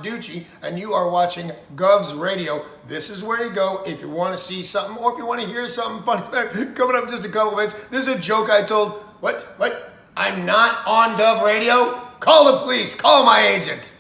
Ducci, and you are watching Gov's Radio. This is where you go if you want to see something or if you want to hear something funny. Coming up in just a couple minutes, this is a joke I told. What? I'm not on Gov Radio? Call the police. Call my agent.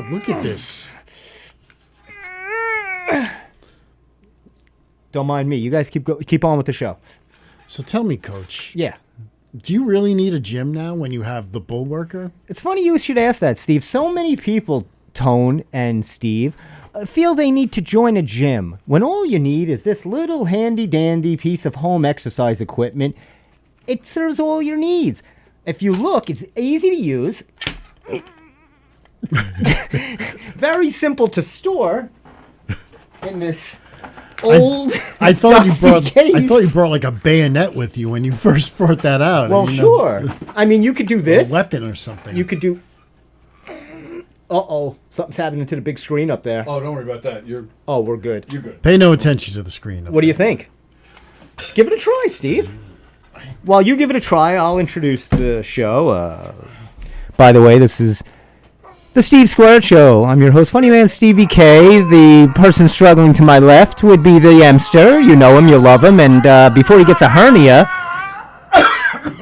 Look at this. Don't mind me. You guys keep on with the show. So tell me, Coach. Yeah. Do you really need a gym now when you have the bull worker? It's funny you should ask that, Steve. So many people, Tone and Steve, feel they need to join a gym when all you need is this little handy-dandy piece of home exercise equipment. It serves all your needs. If you look, it's easy to use. Very simple to store in this old I thought case. I thought you brought like a bayonet with you when you first brought that out. Well, sure. I mean, you could do this. A weapon or something. You could do... Uh-oh. Something's happening to the big screen up there. Oh, don't worry about that. We're good. You're good. Pay no attention to the screen. What do you think? Give it a try, Steve. While you give it a try, I'll introduce the show. By the way, this is the Steve Squared Show. I'm your host, Funny Man Stevie K. The person struggling to my left would be the Emster. You know him, you love him, and before he gets a hernia...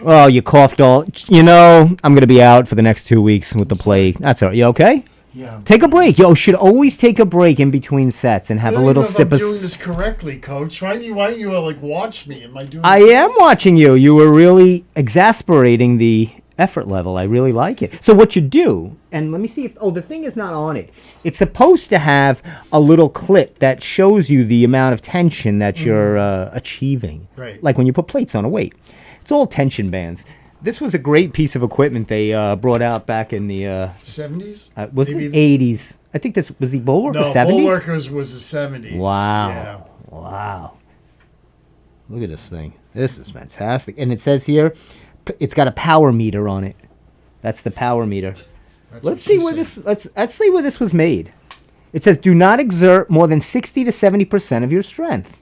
Oh, you coughed all... You know, I'm going to be out for the next 2 weeks with the plague. That's all right. You okay? Yeah. Take a break. You should always take a break in between sets and have a little sip of... I'm doing this correctly, Coach. Why do you like watch me? Am I doing? I am watching you. You were really exasperating the effort level. I really like it. So what you do, and let me see if... Oh, the thing is not on it. It's supposed to have a little clip that shows you the amount of tension that you're achieving. Right. Like when you put plates on a weight. It's all tension bands. This was a great piece of equipment they brought out back in the 70s. Was it 80s? I think this was the Bulwark. No, 70s? Bulwarkers was the 70s. Wow! Yeah. Wow! Look at this thing. This is fantastic. And it says here, it's got a power meter on it. That's the power meter. Let's see where let's see where this was made. It says, do not exert more than 60 to 70% of your strength.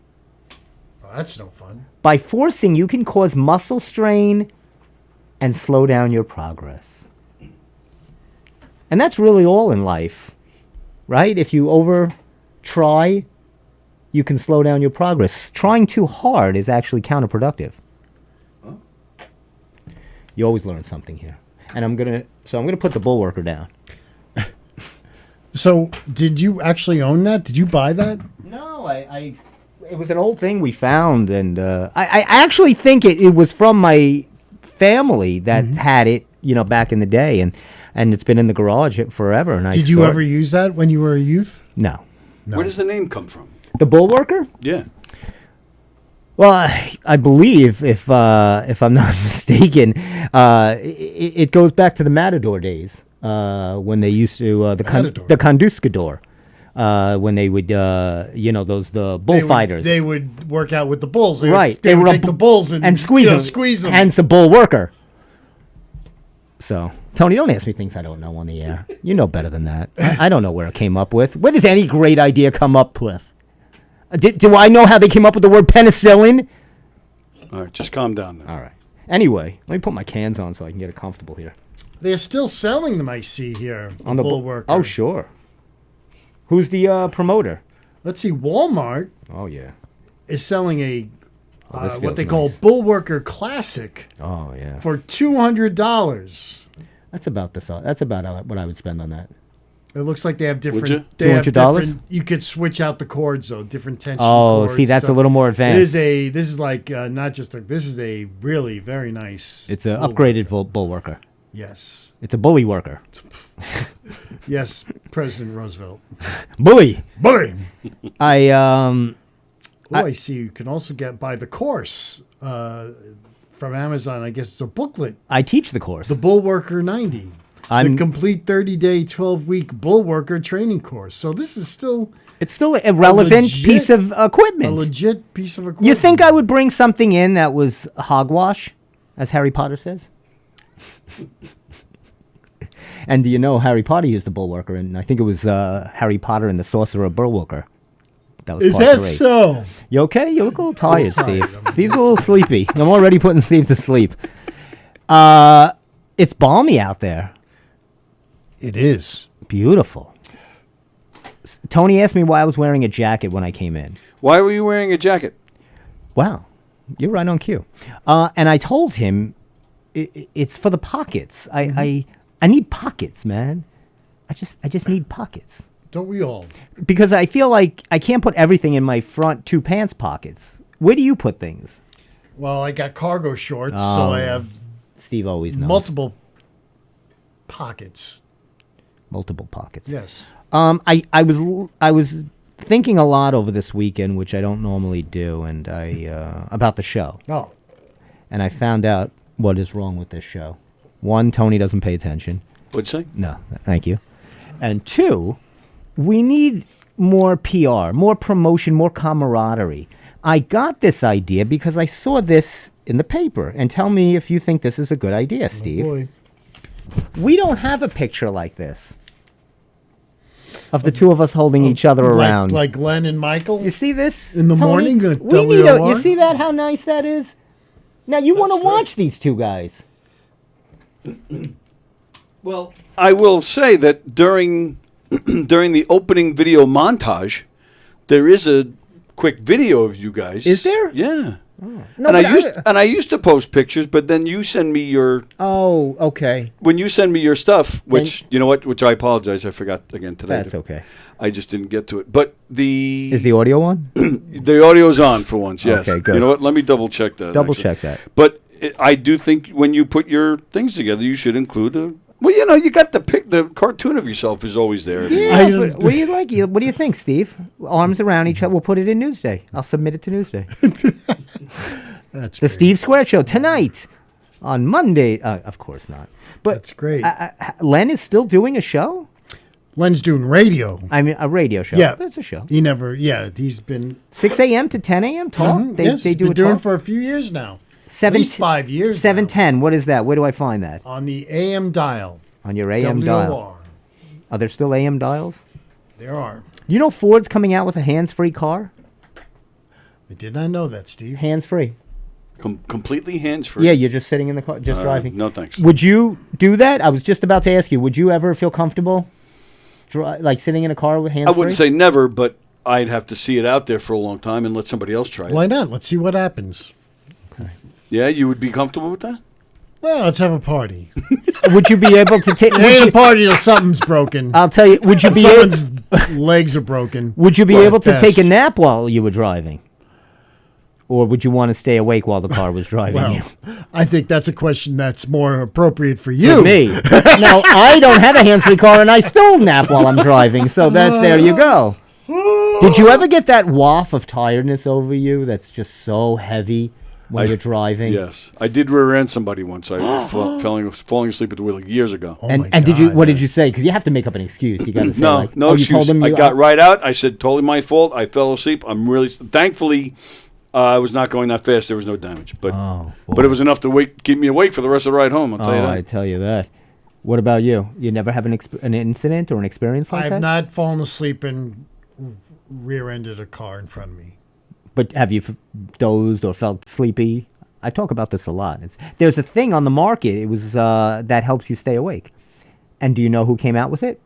Oh, that's no fun. By forcing, you can cause muscle strain and slow down your progress. And that's really all in life, right? If you over try, you can slow down your progress. Trying too hard is actually counterproductive. Oh. You always learn something here. And I'm gonna put the Bullworker down. So, did you actually own that? Did you buy that? No, it was an old thing we found, and I actually think it was from my family that had it, back in the day, and it's been in the garage forever. And Did you ever use that when you were a youth? No. Where does the name come from? The Bullworker? Yeah. Well, I believe, if I'm not mistaken, it goes back to the Matador days when they used to the Conquistador. When they would, the bullfighters. They would work out with the bulls. They Right. They would take the bulls and squeeze them. Hence the Bullworker. So, Tony, don't ask me things I don't know on the air. You know better than that. I don't know where it came up with. Where does any great idea come up with? Do I know how they came up with the word penicillin? All right, just calm down now. All right. Anyway, let me put my cans on so I can get it comfortable here. They're still selling them, I see here. On the Bullworker. Oh, sure. Who's the promoter? Let's see. Walmart Oh, yeah. is selling a this what feels they call nice. Bullworker Classic Oh, yeah. for $200. That's about what I would spend on that. It looks like they have different. you? They have $200? different- You could switch out the cords though, different tension. Oh, cords. see, that's So a little more advanced. This is like not just a. This is a really very nice. It's an upgraded Bullworker. Yes, It's a bully worker. yes, President Roosevelt. Bully. Bully. I I see. You can also buy the course from Amazon. I guess it's a booklet. I teach the course. The Bullworker 90. I'm- the complete 30-day, 12-week Bullworker training course. So this is still It's still a relevant legit- piece of equipment. a legit piece of equipment. You think I would bring something in that was hogwash, as Harry Potter says? And do you know Harry Potter used the Bullworker, and I think it was Harry Potter and the Sorcerer Bullworker. That was Is part that 3. so? You okay? You look a little tired, Steve. Steve's a little sleepy. I'm already putting Steve to sleep. It's balmy out there. It is. Beautiful. Tony asked me why I was wearing a jacket when I came in. Why were you wearing a jacket? Wow, you're right on cue. And I told him it's for the pockets. I need pockets, man. I just need pockets. Don't we all? Because I feel like I can't put everything in my front 2 pants pockets. Where do you put things? Well, I got cargo shorts, so I have Steve always knows. multiple pockets. Multiple pockets. Yes. I was thinking a lot over this weekend, which I don't normally do, and about the show. Oh. And I found out what is wrong with this show. 1, Tony doesn't pay attention. What'd you say? No, thank you. And 2, we need more PR, more promotion, more camaraderie. I got this idea because I saw this in the paper. And tell me if you think this is a good idea, Steve. Oh boy. We don't have a picture like this of the 2 of us holding each other around. Like Glenn and Michael? You see this? In the Tony? morning at We need WOR? you see that? How nice that is? Now, you want to watch these 2 guys. Well, I will say that during the opening video montage, there is a quick video of you guys. Is there? Yeah. No, and I used to post pictures, but then you send me your Oh, okay. when you send me your stuff, which you know what, which I apologize, I forgot again today. That's okay. I just didn't get to it. But Is the audio on? the audio's on for once. Yes. Okay, good. You know what? Let me double check that. Double actually. check that. But I do think when you put your things together, you should include a. Well, you know, you got the cartoon of yourself is always there. Yeah, but what do you like? What do you think, Steve? Arms around each other. We'll put it in Newsday. I'll submit it to Newsday. That's The great. Steve Square Show tonight on Monday. Of course not. But That's great. Len is still doing a show? Len's doing radio. I mean, a radio show. Yeah. That's a show. He never, he's been 6 a.m. to 10 a.m. talk? yes, They do been a doing talk? for a few years now. Seven- At least 5 years now. 710. What is that? Where do I find that? On the AM dial. On your AM dial. WOR. Are there still AM dials? There are. You know Ford's coming out with a hands-free car? I did not know that, Steve. Hands-free. Completely hands-free. Yeah, you're just sitting in the car, just driving. No, thanks. Would you do that? I was just about to ask you. Would you ever feel comfortable, like sitting in a car with hands I free? wouldn't say never, but I'd have to see it out there for a long time and let somebody else try it. Why not? Let's see what happens. Yeah, you would be comfortable with that? Well, let's have a party. Would you be able to take? It ain't a party till something's broken. I'll tell you. Would you be? Someone's legs are broken. Would you be Well, able to at take a best. nap while you were driving, or would you want to stay awake while the car was driving Well, you? I think that's a question that's more appropriate for you. For me. Now I don't have a hands-free car, and I still nap while I'm driving. So there you go. Did you ever get that waft of tiredness over you? That's just so heavy when you're driving. Yes. I did rear-end somebody once. I falling asleep at the wheel years ago. Oh my And did you? God, What did you say? Because you have to make up an excuse. You got to say No, like, no oh, excuse. You told them I got right out. I said, totally my fault. I fell asleep. I'm really... Thankfully, I was not going that fast. There was no damage. But it was enough to keep me awake for the rest of the ride home, I'll tell you that. I tell you that. What about you? You never have an incident or an experience like I that? have not fallen asleep and rear-ended a car in front of me. But have you dozed or felt sleepy? I talk about this a lot. There's a thing on the market. It was that helps you stay awake. And do you know who came out with it?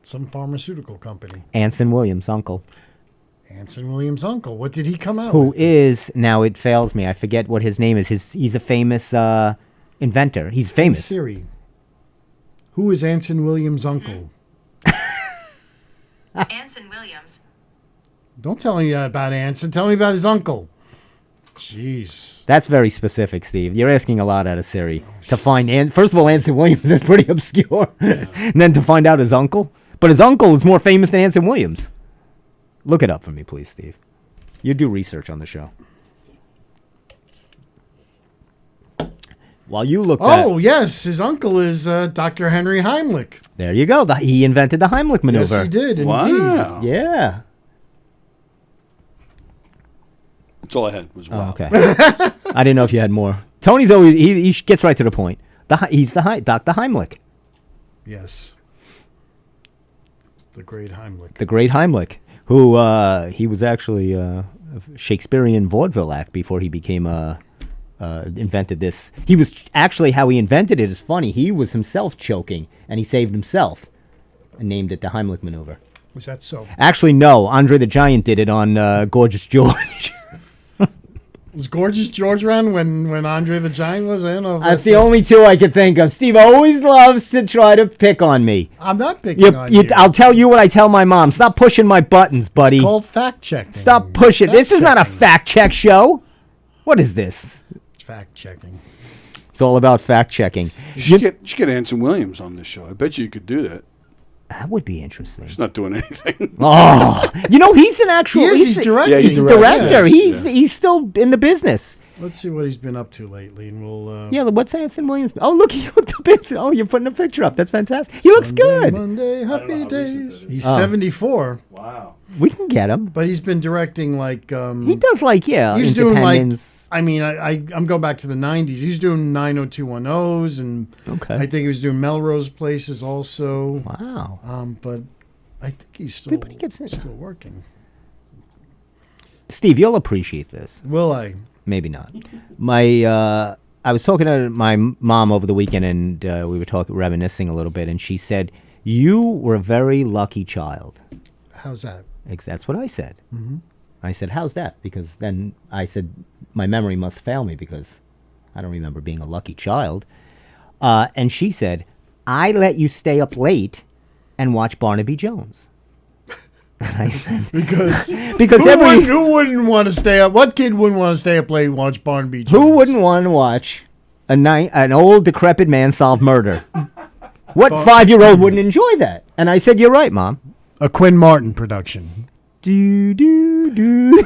Some pharmaceutical company. Anson Williams' uncle. Anson Williams' uncle. What did he come out Who with? is, now it fails me, I forget what his name is. He's a famous inventor. He's famous. Siri. Who is Anson Williams' uncle? Anson Williams. Don't tell me about Anson. Tell me about his uncle. Jeez. That's very specific, Steve. You're asking a lot out of Siri. To find, first of all, Anson Williams is pretty obscure. And then to find out his uncle. But his uncle is more famous than Anson Williams. Look it up for me, please, Steve. You do research on the show. While you look that, Oh, yes. His uncle is Dr. Henry Heimlich. there you go. He invented the Heimlich maneuver. Yes, he did, indeed. Wow. Yeah. That's all I had was wow. Oh, okay. I didn't know if you had more. Tony's always he gets right to the point. He's Dr. Heimlich, Yes. The great Heimlich. the great Heimlich, who he was actually a Shakespearean vaudeville act before he became invented this. He was actually how he invented it is funny. He was himself choking and he saved himself and named it the Heimlich maneuver. Was that so? Actually, no. Andre the Giant did it on Gorgeous George. Was Gorgeous George around when Andre the Giant was in? That's the only two I could think of. Steve always loves to try to pick on me. I'm not picking on you. I'll tell you what I tell my mom. Stop pushing my buttons, buddy. It's called fact checking. Stop pushing. This is not a Fact-checking. fact check show. What is this? It's fact checking. It's all about fact checking. You should get Anson Williams on this show. I bet you could do that. That would be interesting. He's not doing anything. Oh, he's an actual. He is. He's directing. Yeah, He's a directing. director. Yes, He's still in the business. Let's see what he's been up to lately, and we'll. Yeah, what's Anson Williams? Oh, look, he looked up Anson. Oh, you're putting a picture up. That's fantastic. He looks good. Monday, know happy how recent days. that is. He's 74, Wow. We can get him. but he's been directing like. He does like He's doing like. Independence. I mean, I'm going back to the 90s. He's doing 90210s, and Okay. I think he was doing Melrose Places also. Wow. But I think he's still Everybody gets it. still working. Steve, you'll appreciate this. Will I? Maybe not. I was talking to my mom over the weekend, and we were reminiscing a little bit, and she said, "You were a very lucky child." How's that? That's what I said. Mm-hmm. I said, "How's that?" Because then I said, my memory must fail me because I don't remember being a lucky child. And she said, "I let you stay up late and watch Barnaby Jones." And I said, Because who wouldn't want to stay up? What kid wouldn't want to stay up late and watch Barnaby Jones? Who wouldn't want to watch an old decrepit man solve murder? What 5-year-old wouldn't enjoy that? And I said, "You're right, Mom." A Quinn Martin production. Do do do.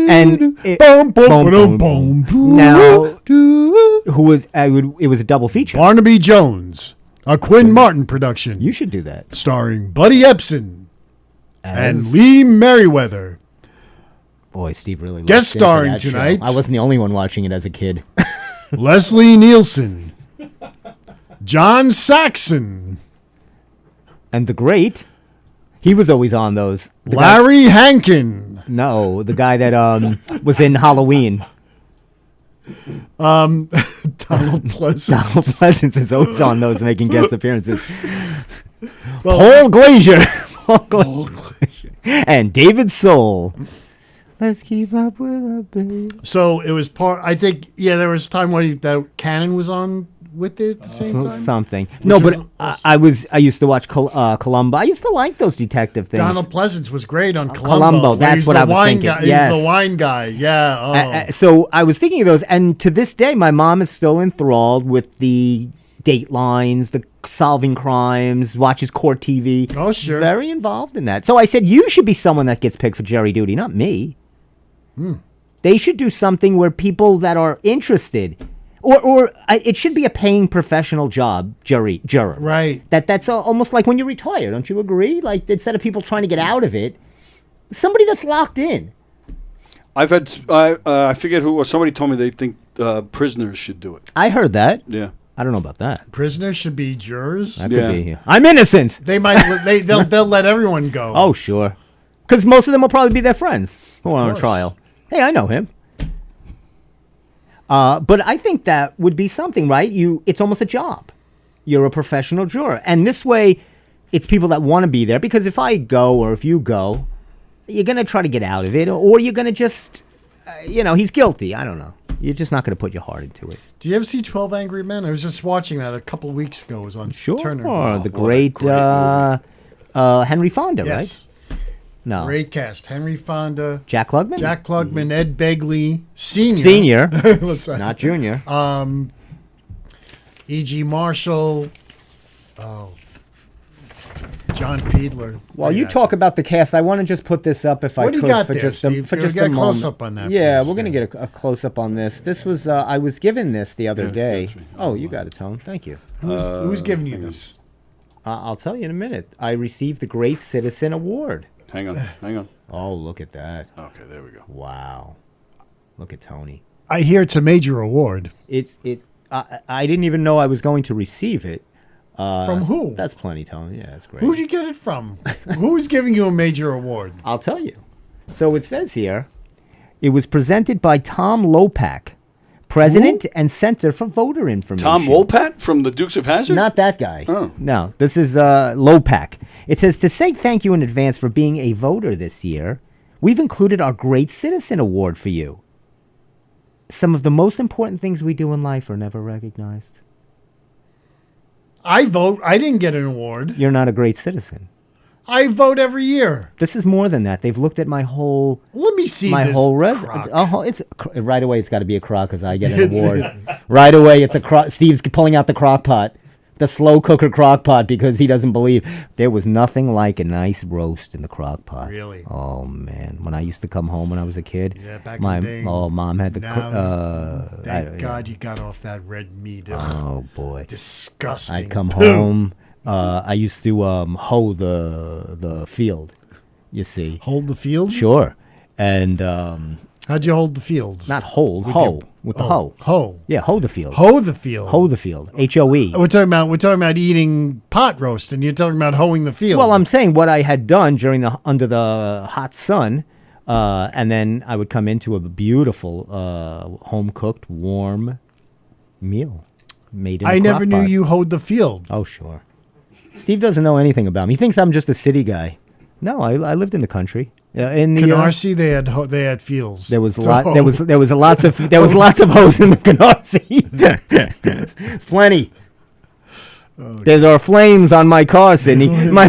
And it, boom, boom, boom. Now, who was? It was a double feature. Barnaby Jones, a Quinn Martin production, You should do that. starring Buddy Epson and As- Lee Merriweather. Boy, Steve really Guest looked into starring that show. tonight. I wasn't the only one watching it as a kid. Leslie Nielsen, John Saxon, And the great, he was always on those. The guy- Larry Hankin, no, the guy that was in Halloween. Donald Pleasance. Donald Pleasance is always on those, making guest appearances. Well, Paul Glazier. Paul Glazier. And David Soul. Let's keep up with the baby. So it was part. I think there was time when that Cannon was on with it at the same time. Something. No, was but I used to watch Columbo. I used to like those detective things. Donald Pleasance was great on Columbo. Columbo, where that's he's what the I was wine thinking. Guy. Yes. He's the wine guy. Yeah. Oh. So I was thinking of those, and to this day, my mom is still enthralled with the Datelines, the solving crimes, watches court TV. Oh, sure. Very involved in that. So I said, you should be someone that gets picked for jury duty, not me. They should do something where people that are interested, or it should be a paying professional job, juror. Right. That's almost like when you retire. Don't you agree? Like, instead of people trying to get out of it, somebody that's locked in. I've had I forget who, or somebody told me they think prisoners should do it. I heard that. Yeah. I don't know about that. Prisoners should be jurors. That Yeah. could be. I'm innocent. They might. They'll let everyone go. Oh, sure. Because most of them will probably be their friends who are on course. trial. Hey, I know him. But I think that would be something, right? It's almost a job. You're a professional juror. And this way, it's people that want to be there. Because if I go or if you go, you're going to try to get out of it. Or you're going to just, he's guilty. I don't know. You're just not going to put your heart into it. Did you ever see 12 Angry Men? I was just watching that a couple of weeks ago. It was on Sure. Turner. The great Henry Fonda, Yes. right? No. Great cast. Henry Fonda, Jack Klugman? Jack Klugman, Ed Begley, Senior. Senior. What's that? Not Junior. E.G. Marshall. John Fiedler. While Great you actor. talk about the cast, I want to just put this up if I What do could you got for there, just Steve? for just Get a a moment. close-up on that, Yeah, please. we're going to get a close up on this. This was I was given this the other day. that's me. Oh, you got it, Tone. Thank you. Who's giving you this? I'll tell you in a minute. I received the Great Citizen Award. Hang on. Oh, look at that! Okay, there we go. Wow, look at Tony. I hear it's a major award. I didn't even know I was going to receive it. From who? That's plenty, Tony. Yeah, that's great. Who'd you get it from? Who's giving you a major award? I'll tell you. So it says here, it was presented by Tom Lopak, President and Center for Voter Information. Tom Wopat from the Dukes of Hazzard? Not that guy. Oh. No, this is Lopak. It says, to say thank you in advance for being a voter this year, we've included our Great Citizen Award for you. Some of the most important things we do in life are never recognized. I vote. I didn't get an award. You're not a great citizen. I vote every year. This is more than that. They've looked at my whole Let me see my this whole crock. it's right away. It's got to be a crock because I get an award. Right away, it's a crock. Steve's pulling out the crock pot, the slow cooker crock pot, because he doesn't believe there was nothing like a nice roast in the crock pot. Really? Oh man, when I used to come home when I was a kid, Yeah, back my in the day. mom had the Thank God you got off that red meat. Ugh, Oh boy, disgusting. I'd come Poo. home. I used to hoe the field. You see, Hold the field? sure, and How'd you hold the field? not hold, hoe with the hoe. Hoe. Yeah, hoe the field. Hoe the field. Hoe the field. HOE. We're talking about eating pot roast, and you're talking about hoeing the field. Well, I'm saying what I had done during under the hot sun, and then I would come into a beautiful home cooked warm meal made in. I a never crock knew pot. you hoed the field. Oh sure. Steve doesn't know anything about me. He thinks I'm just a city guy. No, I lived in the country. In the Canarsie, they had fields. there was to lot. hoe. There was lots of hoes in the Canarsie. It's plenty. There are flames on my car, Sydney. My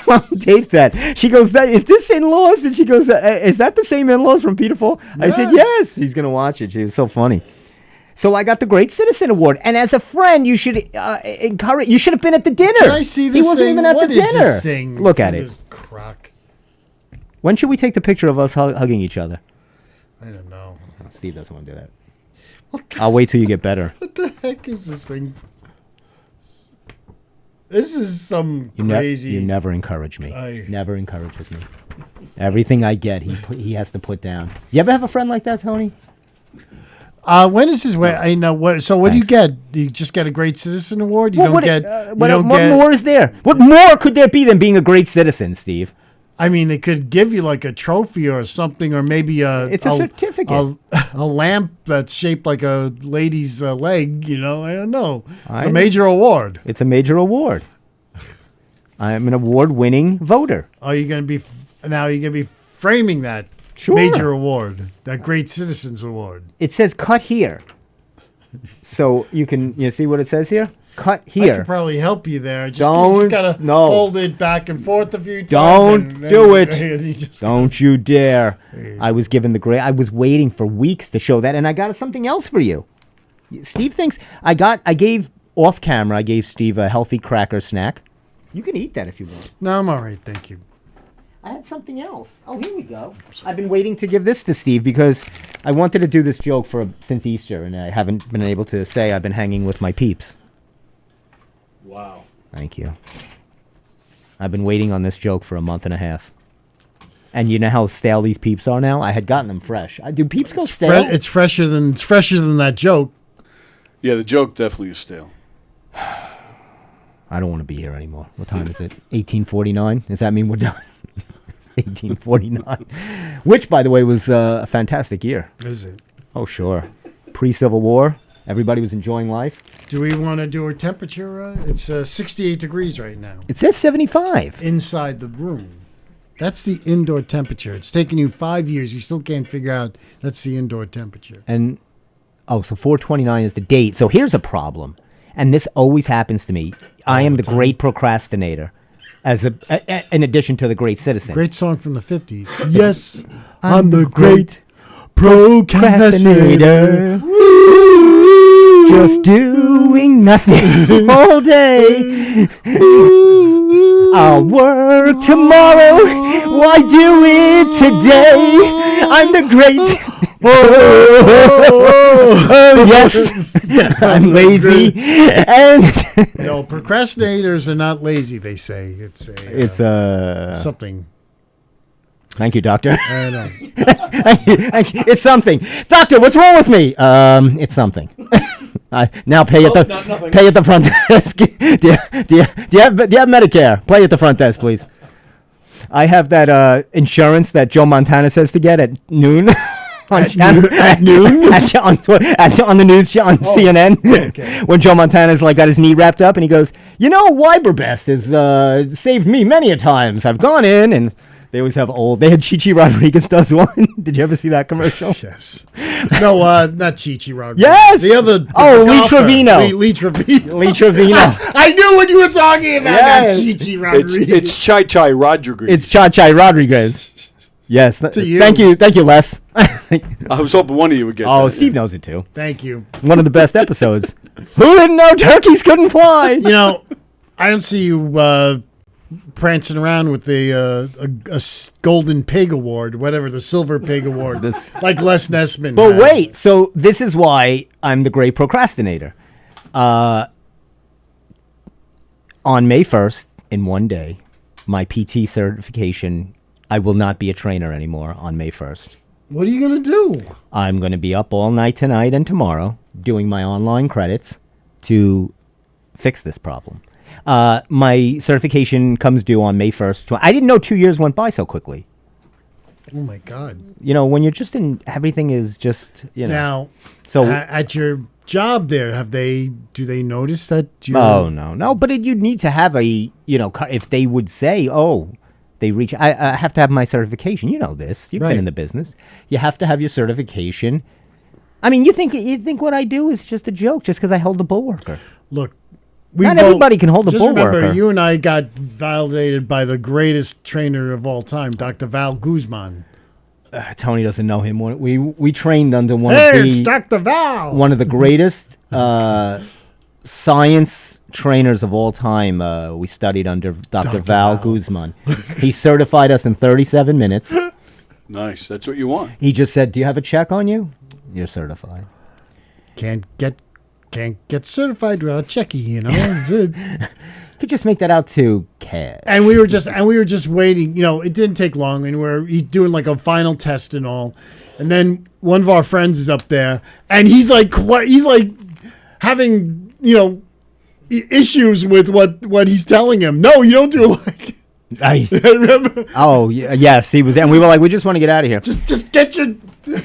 mom taped that. She goes, "Is this in-laws?" And she goes, "Is that the same in-laws from Peter Paul?" I said, "Yes." He's gonna watch it. She was so funny. So I got the Great Citizen Award, and as a friend, you should encourage. You should have been at the dinner. Can I see this He wasn't thing? even at What the is dinner. this thing? Look at it. This crock. When should we take the picture of us hugging each other? I don't know. Steve doesn't want to do that. I'll wait till you get better. What the heck is this thing? This is some You crazy. you never encourage me. I- Never encourages me. Everything I get, he has to put down. You ever have a friend like that, Tony? When is his way? I know what. So what Thanks. do you get? Do you just get a Great Citizen Award? You Well, don't get. what you don't what get, more is there? What more could there be than being a great citizen, Steve? I mean, they could give you like a trophy or something, or maybe It's a certificate. a lamp that's shaped like a lady's leg. I don't know. It's I- a major award. It's a major award. I'm an award-winning voter. Are you going to be now? You're going to be framing that Sure. major award, that Great Citizens Award. It says cut here. So you see what it says here? Cut I here. could probably help you there. You Don't- just gotta no. fold it back and forth a few times. Don't and do it. and you just- Don't you dare. I was given the great. I was waiting for weeks to show that, and I got something else for you. Steve thinks I gave off camera, I gave Steve a healthy cracker snack. You can eat that if you want. No, I'm all right. Thank you. I had something else. Oh, here we go. I've been waiting to give this to Steve because I wanted to do this joke since Easter, and I haven't been able to say I've been hanging with my peeps. Wow. Thank you. I've been waiting on this joke for a month and a half. And you know how stale these peeps are now? I had gotten them fresh. Do peeps go stale? It's fresher than that joke. Yeah, the joke definitely is stale. I don't want to be here anymore. What time is it? 1849? Does that mean we're done? It's 1849. Which, by the way, was a fantastic year. Is it? Oh, sure. Pre-Civil War. Everybody was enjoying life. Do we want to do a temperature? It's 68 degrees right now It says 75. inside the room. That's the indoor temperature. It's taken you 5 years. You still can't figure out that's the indoor temperature. And, so 429 is the date. So here's a problem. And this always happens to me. I am the great procrastinator. In addition to the great citizen. Great song from the 50s. Yes, I'm the great procrastinator. Just doing nothing all day. I'll work tomorrow. Why do it today? I'm the great. Oh, yes. I'm lazy. And No, procrastinators are not lazy, they say. It's something. Thank you, doctor. I don't know. Thank you. It's something. Doctor, what's wrong with me? It's something. Now pay at the front desk. do you have Medicare? Play at the front desk, please. I have that insurance that Joe Montana says to get at noon. At noon? On the news on CNN. Okay. When Joe Montana's got his knee wrapped up and he goes, Weiberbest has saved me many a times. I've gone in and they always have they had Chi Rodriguez does one. Did you ever see that commercial? Yes. No, not Chi Rodriguez. Yes! The other. Lee Trevino. Lee Trevino. Lee Trevino. I knew what you were talking about. Yes. Not Chi Rodriguez. It's Chai Chai Rodriguez. It's Cha Rodriguez. Yes. To you. Thank you, Les. I was hoping one of you would get Oh, that. Steve knows it too. Thank you. One of the best episodes. Who didn't know turkeys couldn't fly? I don't see you prancing around with a golden pig award, whatever, the silver pig award, like Les Nessman. But wait, so this is why I'm the great procrastinator. On May 1st, in one day, my PT certification, I will not be a trainer anymore on May 1st. What are you going to do? I'm going to be up all night tonight and tomorrow doing my online credits to fix this problem. My certification comes due on May 1st. I didn't know 2 years went by so quickly. Oh, my God. When you're just everything is just, Now, So at your job there, do they notice that you? Oh, no. But you'd need to have if they would say, they reach, I have to have my certification. You know this. You've Right. been in the business. You have to have your certification. I mean, you think what I do is just a joke just because I hold a bull worker. Look. Not everybody can hold a just bull remember, worker. you and I got validated by the greatest trainer of all time, Dr. Val Guzman. Tony doesn't know him. We trained under one It's of Dr. Val. one of the greatest science trainers of all time. We studied under Dr. Val Guzman. He certified us in 37 minutes. Nice. That's what you want. He just said, "Do you have a check on you? You're certified." Can't get certified without checking, Could just make that out to cash. And we were just waiting. It didn't take long, and he's doing like a final test and all. And then one of our friends is up there, and he's like having, issues with what he's telling him. No, you don't do it like. Remember? Oh, yes, he was, and we were like, we just want to get out of here. Just get your.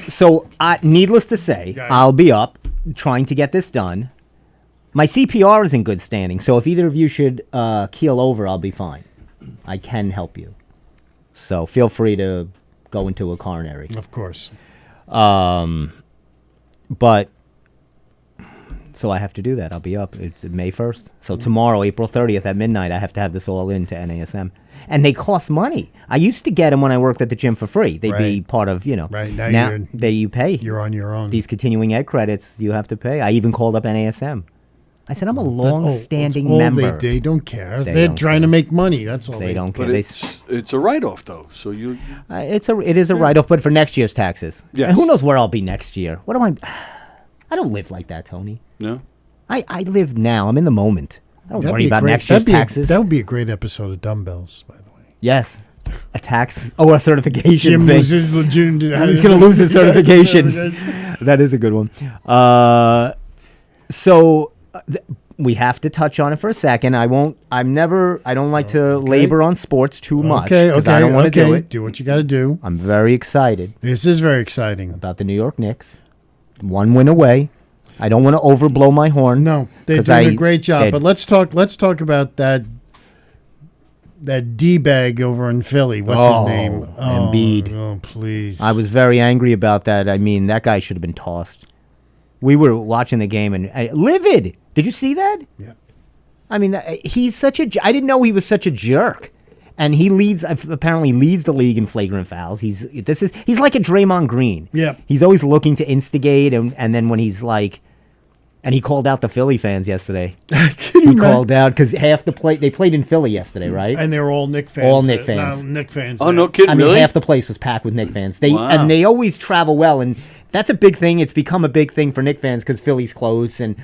So, needless to say, I'll be up trying to get this done. My CPR is in good standing, so if either of you should keel over, I'll be fine. I can help you. So feel free to go into a coronary. Of course. But so I have to do that. I'll be up. It's May 1st. So tomorrow, April 30th at midnight, I have to have this all into NASM. And they cost money. I used to get them when I worked at the gym for free. They'd be part of, Right. Now you pay. You're on your own. These continuing ed credits, you have to pay. I even called up NASM. I said, I'm a long-standing member. They don't care. They're trying to make money. That's all. They don't care. But it's a write-off, though. So you. It is a write-off, but for next year's taxes. Yes. And who knows where I'll be next year? What am I? I don't live like that, Tony. No. I live now. I'm in the moment. I don't That'd worry be about great- next year's that'd be a- taxes. That would be a great episode of Dumbbells, by the way. Yes. A tax or a certification Jim thing. loses Jim, He's going to lose his certification. That is a good one. We have to touch on it for a second. I don't like to labor on sports too much. Because I don't want to do it. Do what you got to do. I'm very excited This is very exciting. about the New York Knicks. 1 win away. I don't want to overblow my horn. No, they 'cause did a great job. they- But let's talk about that D-bag over in Philly. What's his name? Embiid. Oh, please. I was very angry about that. I mean, that guy should have been tossed. We were watching the game and livid. Did you see that? Yeah. I mean, he's such a. I didn't know he was such a jerk. And he apparently leads the league in flagrant fouls. He's like a Draymond Green. Yeah. He's always looking to instigate, and then when he's like, and he called out the Philly fans yesterday. He called out because half the they played in Philly yesterday, right? And they were all Knick fans. All Knick fans. Knick fans. Oh, no kidding, I mean, really? half the place was packed with Knick fans. Wow. And they always travel well, and that's a big thing. It's become a big thing for Knick fans because Philly's close, and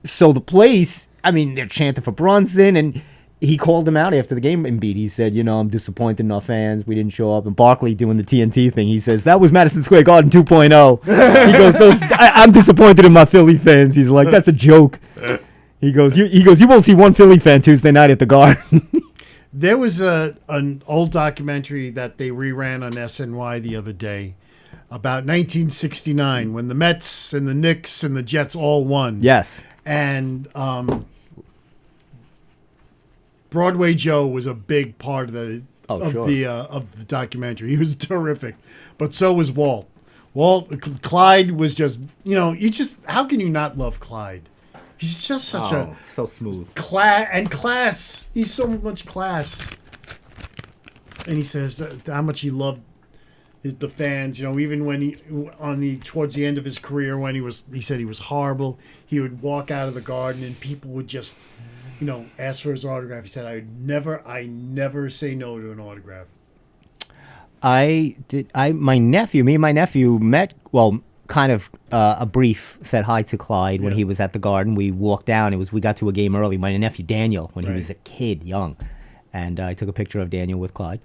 so the place. I mean, they're chanting for Brunson, and he called him out after the game. Embiid, he said, I'm disappointed in our fans. We didn't show up. And Barkley doing the TNT thing. He says that was Madison Square Garden 2.0. He goes, I'm disappointed in my Philly fans. He's like, that's a joke. He goes, you won't see one Philly fan Tuesday night at the Garden. There was an old documentary that they reran on SNY the other day about 1969 when the Mets and the Knicks and the Jets all won. Yes. And Broadway Joe was a big part of the documentary. He was terrific, but so was Walt. Clyde was just how can you not love Clyde? He's just such a so smooth class. He's so much class. And he says how much he loved the fans. Even when towards the end of his career when he said he was horrible. He would walk out of the Garden and people would just ask for his autograph. He said, I never say no to an autograph. me and my nephew met, kind of a brief, said hi to Clyde when he was at the Garden. We walked down. We got to a game early. My nephew Daniel, when he was a kid, young. And I took a picture of Daniel with Clyde.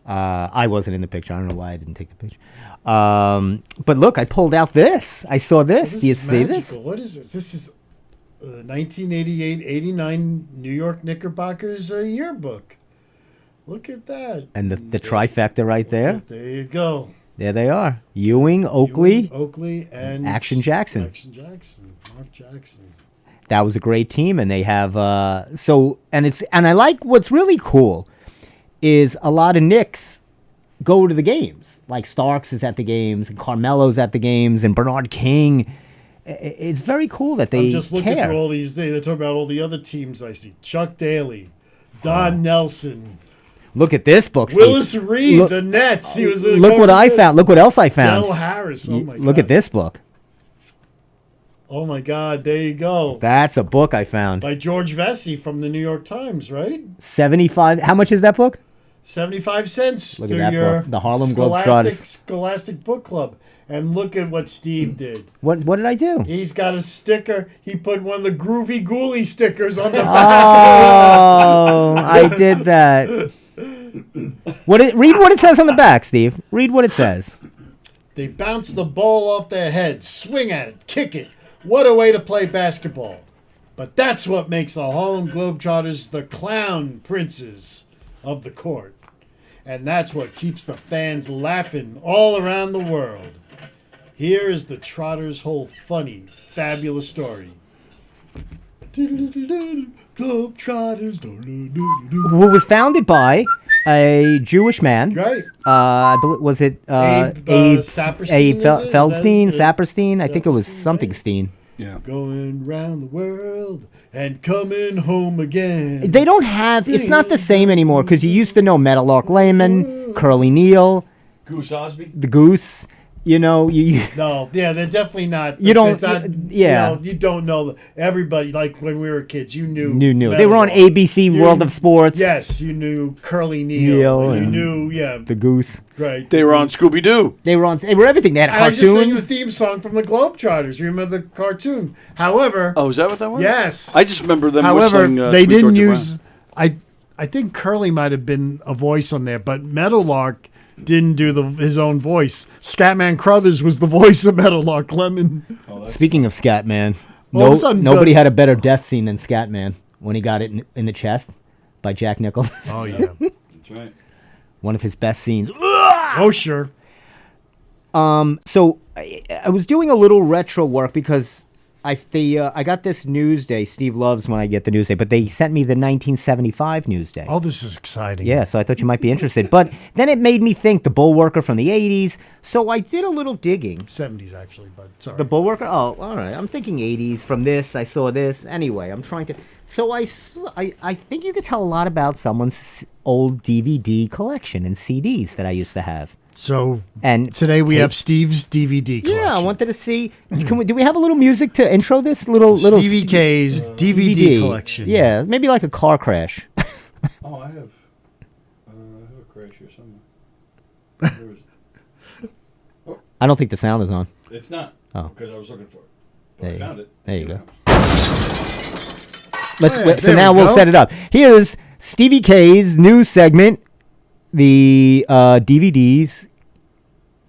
I wasn't in the picture. I don't know why I didn't take the picture. But look, I pulled out this. I saw this. Do you see this? What is this? This is 1988-89 New York Knickerbockers yearbook. Look at that. And the trifecta right there. There you go. There they are. Ewing, Oakley, and Action Jackson. Mark Jackson. That was a great team, and they have and I like what's really cool is a lot of Knicks go to the games. Like Starks is at the games, and Carmelo's at the games, and Bernard King. It's very cool that they I'm just looking care. through all these. They talk about all the other teams I see. Chuck Daly, Don Nelson. Look at this book, Steve. Willis Reed, the Nets. He was. Look what I found. Look what else I found. Del Harris. Oh my God. Look at this book. Oh my God! There you go. That's a book I found. By George Vesey from the New York Times, right? 75. How much is that book? 75 cents. Look at through that your book. The Harlem Scholastic, Globetrotters. Scholastic Book Club. And look at what Steve did. What did I do? He's got a sticker. He put one of the Groovy Ghoulie stickers on the back. Oh, I did that. Read what it says on the back, Steve. Read what it says. They bounce the ball off their heads, swing at it, kick it. What a way to play basketball. But that's what makes the Harlem Globetrotters the clown princes of the court. And that's what keeps the fans laughing all around the world. Here is the Trotters' whole funny, fabulous story. Globetrotters. Who was founded by a Jewish man. Right. I believe, was it Abe, Abe Saperstein, Abe is it? Is Feldstein, that- Saperstein? I think it was Saperstein, something right? Steen. Yeah. Going round the world and coming home again. They don't have. It's not the same anymore because you used to know Meadowlark Lehman, Curly Neal, Goose Osby. the Goose. You know, you No, yeah, they're definitely not. You don't- it's not- yeah. you don't know. Everybody, like when we were kids, you knew. knew. They were on Meadowlark. ABC You- World of Sports. Yes, you knew Curly Neal Neal. You and knew, yeah, The Goose. right. They were on Scooby Doo. They were on. They were everything. They had a I was just singing the cartoon. theme song from the Globetrotters. You remember the cartoon? However, Oh, is that what that was? yes. I just remember them However, whistling. they Sweet didn't Georgia use. I think Curly might have been a voice on there, but Meadowlark didn't do his own voice. Scatman Crothers was the voice of Meadowlark Lemon. Speaking of Scatman, All of a sudden, nobody had a better death scene than Scatman when he got it in the chest by Jack Nicholson. Oh yeah. Brown. That's right. One of his best scenes. Oh sure. So I was doing a little retro work because I got this Newsday. Steve loves when I get the Newsday, but they sent me the 1975 Newsday. Oh, this is exciting. Yeah, so I thought you might be interested. But then it made me think the Bullworker from the 80s. So I did a little digging. 70s actually, but sorry. The Bullworker? Oh, all right. I'm thinking 80s. From this, I saw this. Anyway, I'm trying to... So I think you could tell a lot about someone's old DVD collection and CDs that I used to have. So And today we tape- have Steve's DVD collection. Yeah, I wanted to see... do we have a little music to intro this? Little Stevie K's DVD collection. Yeah, maybe like a car crash. Oh, I have a crash here somewhere. Where is it? I don't think the sound is on. It's not. Oh. Because I was looking for it. But There I you- found it. there you Here go. it comes. So there now we we'll go. set it up. Here's Stevie K's new segment, the DVDs.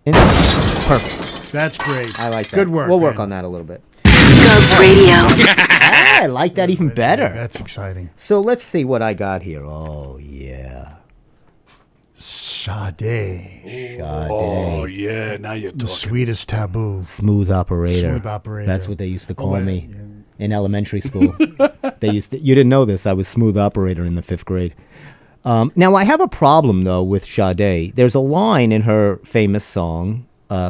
Perfect. That's great. I like that. Good work. We'll work man. on that a little bit. Govs Radio. I like that even better. That's exciting. So let's see what I got here. Oh yeah, Sade, Sade. Oh, yeah. Now you're the talking. sweetest taboo. Smooth operator. Smooth operator. That's what they used to call Oh, me yeah. in elementary school. You didn't know this. I was smooth operator in the 5th grade. Now I have a problem though with Sade. There's a line in her famous song,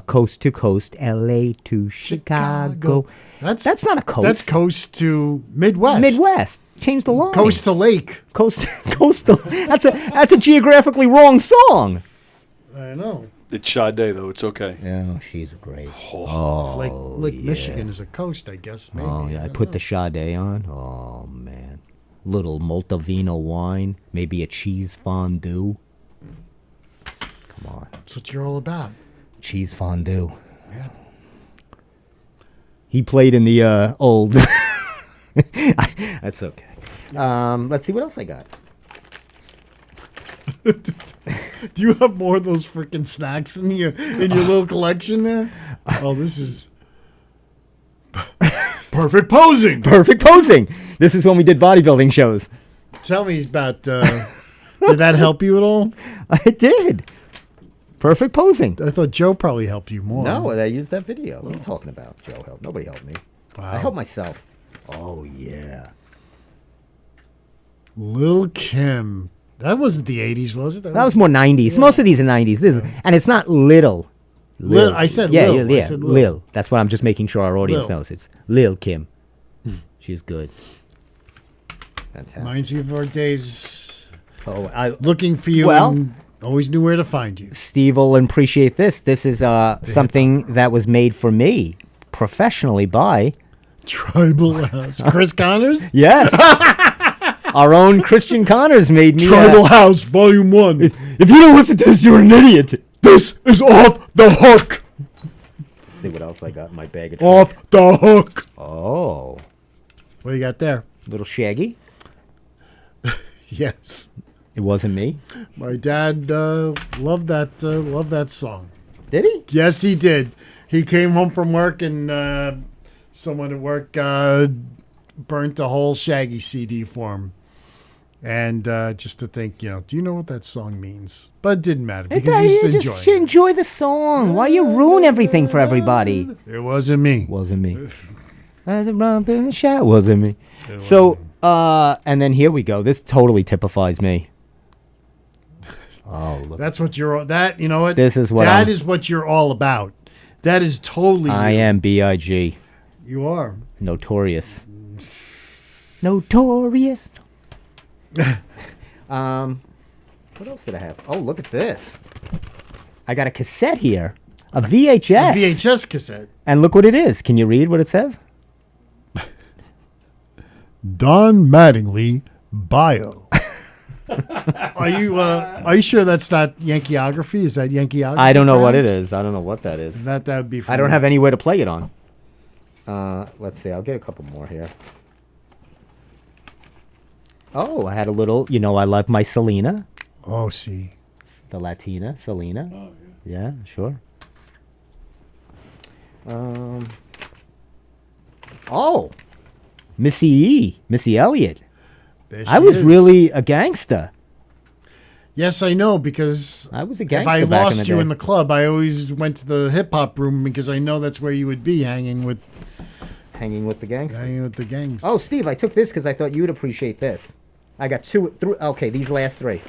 "Coast to Coast, L.A. to Chicago." That's not a coast. That's coast to Midwest. Midwest. Change the line. Coast to lake. Coastal. That's a geographically wrong song. I know. It's Sade, though. It's okay. Yeah, she's great. Lake Michigan is a coast, I guess. Maybe. Oh yeah, I don't put know. the Sade on. Oh man, little Maltavino wine, maybe a cheese fondue. Come on, That's what you're all about. cheese fondue. Yeah. He played in the old. That's okay. Let's see what else I got. Do you have more of those freaking snacks in your little collection there? Oh, this is perfect posing. Perfect posing. This is when we did bodybuilding shows. Tell me about. Did that help you at all? It did. Perfect posing. I thought Joe probably helped you more. No, I used that video. What are you talking about? Joe helped. Nobody helped me. I Wow. helped myself. Oh yeah. Lil Kim. That wasn't the 80s, was it? That was more 90s. Most of these are 90s. And it's not little. Lil. I said yeah, Lil. Yeah, I yeah. said Lil. Lil. That's what I'm just making sure our audience Lil. knows. It's Lil Kim. She's good. Fantastic. Reminds me of our days Oh, looking for you Well- and always knew where to find you. Steve will appreciate this. This is something that was made for me professionally by, Tribal House. Chris Connors? yes, our own Christian Connors made me. Tribal House, Volume 1. If you don't listen to this, you're an idiot. This is off the hook. Let's see what else I got in my bag of tricks. Off the hook. Oh, What do you got there? little Shaggy. Yes. It wasn't me. My dad loved that song. Did he? Yes, he did. He came home from work and someone at work burnt a whole Shaggy CD for him. And just to think, do you know what that song means? But it didn't matter because he's just enjoying it. Enjoy the song. Why do you ruin everything for everybody? It wasn't me. Wasn't me. As a rump in the shower, wasn't me. So, and then here we go. This totally typifies me. Oh, look. That's what you're. You know what? This is what that is what you're all about. That is totally. I am B.I.G. You are Notorious. Notorious. What else did I have? Oh, look at this. I got a cassette here. A VHS. A VHS cassette. And look what it is. Can you read what it says? Don Mattingly bio. Are you sure that's not Yankeeography? Is that Yankeeography? I don't know what it perhaps? is. I don't know what that is. That would be. I don't have anywhere to play it on. Let's see. I'll get a couple more here. Oh, I had a little. I love my Selena. Oh, see. The Latina Selena. Oh, yeah. Yeah, sure. Oh, Missy Elliott. I was really a gangster. Yes, I know, because I was a gangster. If I back lost in the you day. in the club, I always went to the hip hop room because I know that's where you would be hanging with the gangsters. Hanging with the gangs. Oh, Steve, I took this because I thought you would appreciate this. I got three. Okay, these last three.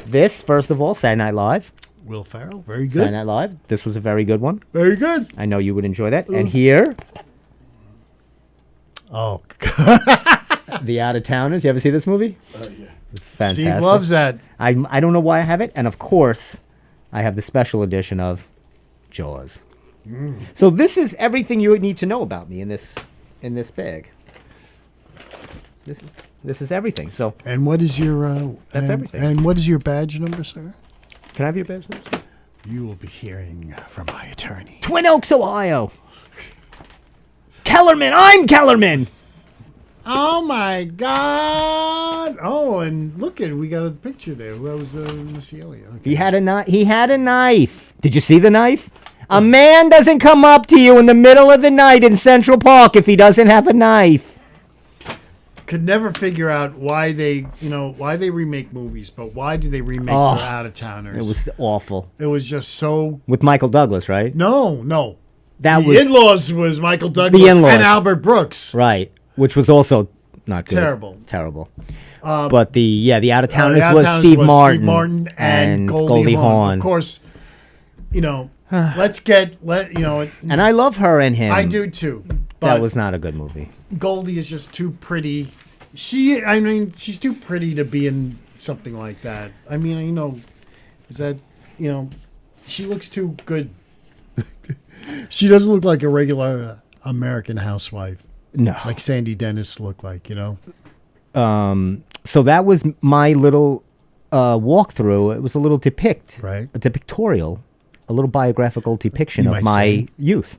This, first of all, Saturday Night Live. Will Ferrell, very good. Saturday Night Live. This was a very good one. Very good. I know you would enjoy that. And here, oh, The Out of Towners. You ever see this movie? Oh, yeah. It's fantastic. Steve loves that. I don't know why I have it. And of course, I have the special edition of Jaws. So this is everything you would need to know about me in this bag. This is everything. So And what is your? That's everything. And what is your badge number, sir? can I have your badge number? Sir? You will be hearing from my attorney. Twin Oaks, Ohio. Kellerman. I'm Kellerman. Oh my God! Oh, and look at we got a picture there. That was Missy Elliott. Okay. He had a knife. He had a knife. Did you see the knife? A man doesn't come up to you in the middle of the night in Central Park if he doesn't have a knife. Could never figure out why they remake movies, but why do they remake The Out of Towners? It was awful. It was just so. With Michael Douglas, right? No. That The was In-Laws was Michael Douglas The In-Laws. and Albert Brooks. right, which was also not good. Terrible. But the Out of Towners Out of was Towners Steve was Martin, Steve Martin and Goldie Hawn. Of course, let's get. And I love her and him. I do too. But That was not a good movie. Goldie is just too pretty. She's too pretty to be in something like that. She looks too good. She doesn't look like a regular American housewife, No. like Sandy Dennis looked like, So that was my little walkthrough. It was a little Right. a depictorial, a little biographical depiction You of might my say. youth,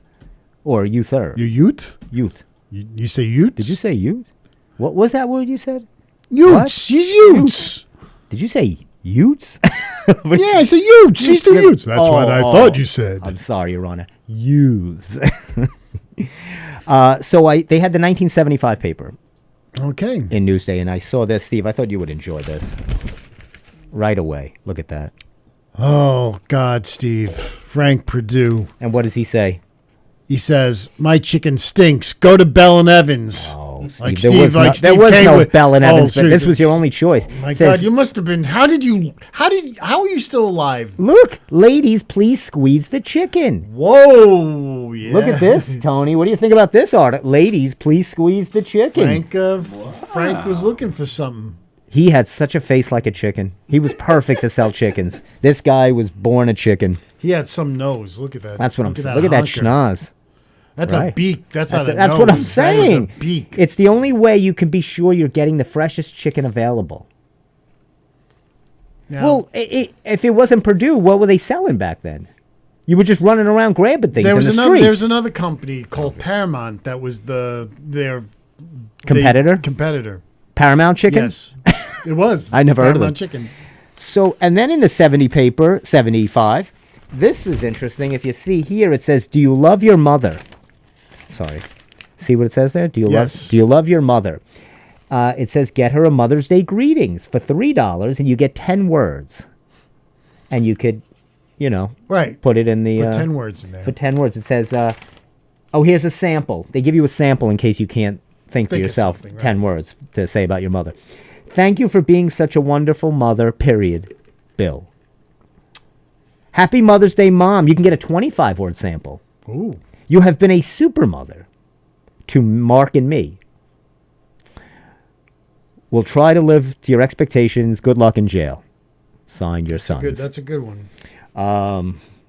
or youther. Your youth? Youth. You say youth? Did you say youth? What was that word you said? Youths. What? She's youths. Did you say youths? Yeah, I say youths. She's the youths. That's what I thought you said. I'm sorry, Your Honor. Youths. They had the 1975 paper Okay. in Newsday, and I saw this, Steve. I thought you would enjoy this right away. Look at that. Oh, God, Steve. Frank Perdue. And what does he say? He says, "My chicken stinks. Go to Bell and Evans." Oh, Steve, Like there Steve- was like no, there Steve was K no with- Bell and Oh, Evans, but this seriously. was your only choice. My Says, God, you must have been. How are you still alive? look, ladies, please squeeze the chicken. Whoa, yeah. Look at this, Tony. What do you think about this art? Ladies, please squeeze the chicken. Frank was looking for something. He had such a face like a chicken. He was perfect to sell chickens. This guy was born a chicken. He had some nose. Look at that. That's what I'm saying. Look at that honker. schnoz. That's a Right. beak. That's not a That's nose. what I'm That is saying. a beak. It's the only way you can be sure you're getting the freshest chicken available. Now, Well, if it wasn't Purdue, what were they selling back then? You were just running around grabbing things there in was the another. street. There's another company called Paramount that was their Competitor? competitor. Paramount Chicken? Yes, it was. I never heard of Paramount them. Chicken. So, and then in the 75, this is interesting. If you see here, it says, "Do you love your mother?" Sorry. See what it says there? Do you love your mother? It says, "Get her a Mother's Day greetings for $3, and you get 10 words." And you could, Right. put it in the Put 10 words in there. For 10 words, it says, here's a sample. They give you a sample in case you can't think to Think of yourself something, 10 right. words to say about your mother. "Thank you for being such a wonderful mother, period, Bill." "Happy Mother's Day, Mom." You can get a 25-word sample. Ooh. "You have been a super mother to Mark and me. We'll try to live to your expectations. Good luck in jail. Signed, your sons." That's a good one.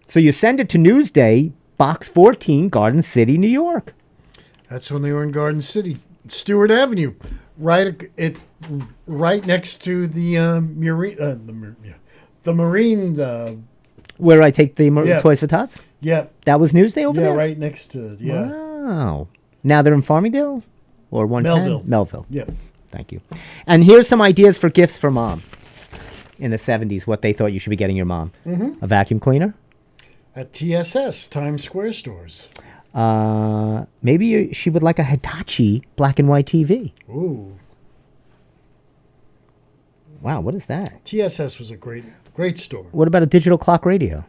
So you send it to Newsday, Box 14, Garden City, New York. That's when they were in Garden City, Stewart Avenue, right next to the Marine. Where I take the Yeah. Toys for Tots? Yeah, That was Newsday over there? right next to Wow. Now they're in Farmingdale? Or 110? Melville. Melville. Yeah. Thank you. And here's some ideas for gifts for Mom. In the 70s, what they thought you should be getting your mom. Mm-hmm. A vacuum cleaner? At TSS, Times Square stores. Maybe she would like a Hitachi black and white TV. Ooh, Wow, what is that? TSS was a great store. What about a digital clock radio?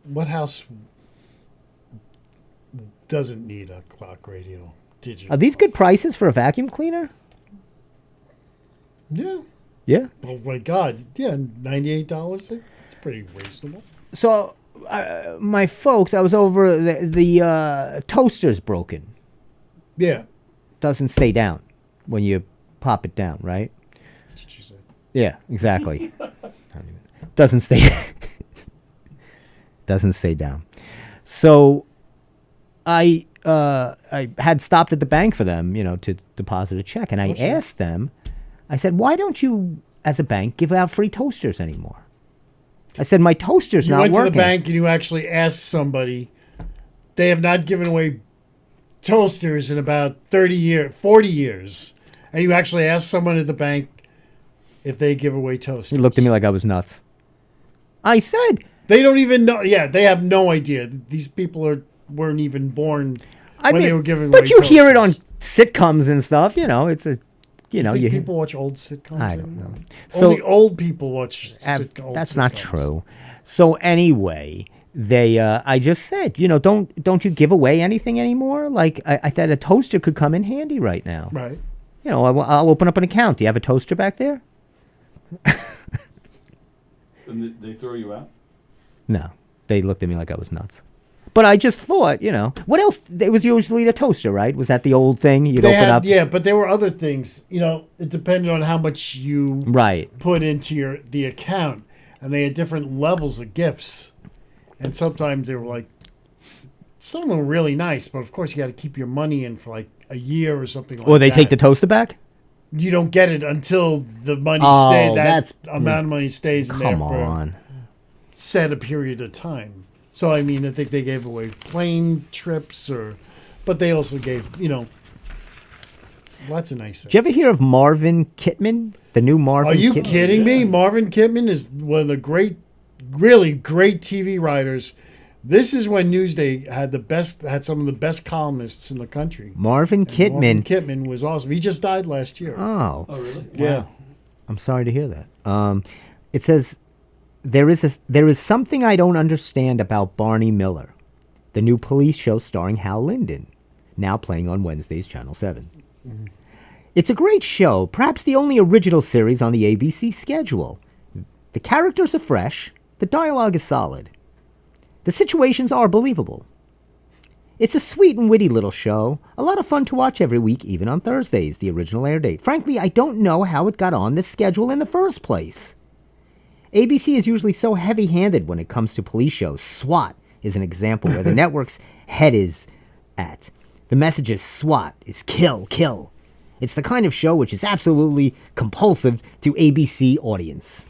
What house doesn't need a clock radio? Digital. Are these good prices for a vacuum cleaner? Yeah. Yeah. Oh my God. Yeah, $98. It's pretty reasonable. So, my folks, I was over, the toaster's broken. Yeah. Doesn't stay down when you pop it down, right? That's what you said. Yeah, exactly. Doesn't stay doesn't stay down. So I had stopped at the bank for them, to deposit a check, and I asked them, I said, "Why don't you, as a bank, give out free toasters anymore?" I said, "My toaster's You not went working." to the bank and you actually asked somebody. They have not given away toasters in about 40 years. And you actually asked someone at the bank if they give away toasters. He looked at me like I was nuts. I said, They don't even know. Yeah, they have no idea. These people weren't even born when they were giving away but you hear it on toasters. sitcoms and stuff, it's a, You think you people watch old sitcoms I don't anymore? know. So- Only old people watch old that's not sitcoms. true. So anyway, I just said, don't you give away anything anymore? Like I thought a toaster could come in handy right now. Right. I'll open up an account. Do you have a toaster back there? And they throw you out? No. They looked at me like I was nuts. But I just thought, what else? It was usually the toaster, right? Was that the old thing you'd They open had, up? yeah, but there were other things. It depended on how much you Right. put into the account, and they had different levels of gifts. And sometimes they were like, some of them were really nice, but of course you got to keep your money in for like a year or something like that. Or they take the toaster back? You don't get it until the money Oh, stays. That that's- amount of money stays in there Come for on. set a period of time. So I mean, I think they gave away plane trips, but they also gave lots of nice things. Did you ever hear of Marvin Kittman? The new Marvin Are you Kittman? kidding me? Marvin Kittman is one of the really great TV writers. This is when Newsday had some of the best columnists in the country. Marvin Kittman. Marvin Kittman was awesome. He just died last year. Oh. really? Yeah. I'm sorry to hear that. It says, there is something I don't understand about Barney Miller, the new police show starring Hal Linden, now playing on Wednesdays, Channel 7. Mm-hmm. It's a great show, perhaps the only original series on the ABC schedule. The characters are fresh, the dialogue is solid. The situations are believable. It's a sweet and witty little show, a lot of fun to watch every week, even on Thursdays, the original air date. Frankly, I don't know how it got on this schedule in the first place. ABC is usually so heavy-handed when it comes to police shows. SWAT is an example where the network's head is at. The message is SWAT is kill, kill. It's the kind of show which is absolutely compulsive to ABC audience.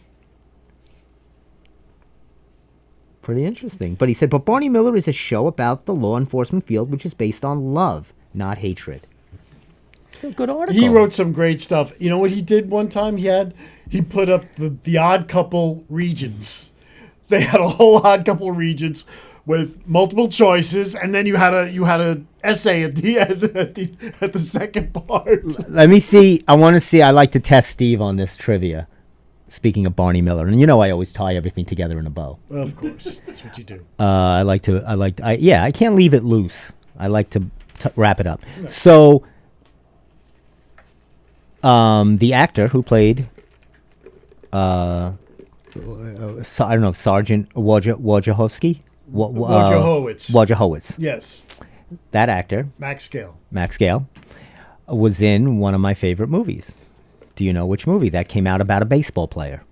Pretty interesting. But he said, but Barney Miller is a show about the law enforcement field which is based on love, not hatred. It's a good article. He wrote some great stuff. You know what he did one time? He put up the Odd Couple regions. they had a whole odd couple of Regents with multiple choices, and then you had a essay at the end at the second part. Let me see. I want to see. I like to test Steve on this trivia. Speaking of Barney Miller, and I always tie everything together in a bow. Well, of course, that's what you do. I can't leave it loose. I like to wrap it up. Right. So, the actor who played, I don't know, Sergeant Wojciechowski? Wojciechowicz. Yes. That actor, Max Gale, was in one of my favorite movies. Do you know which movie that came out about a baseball player?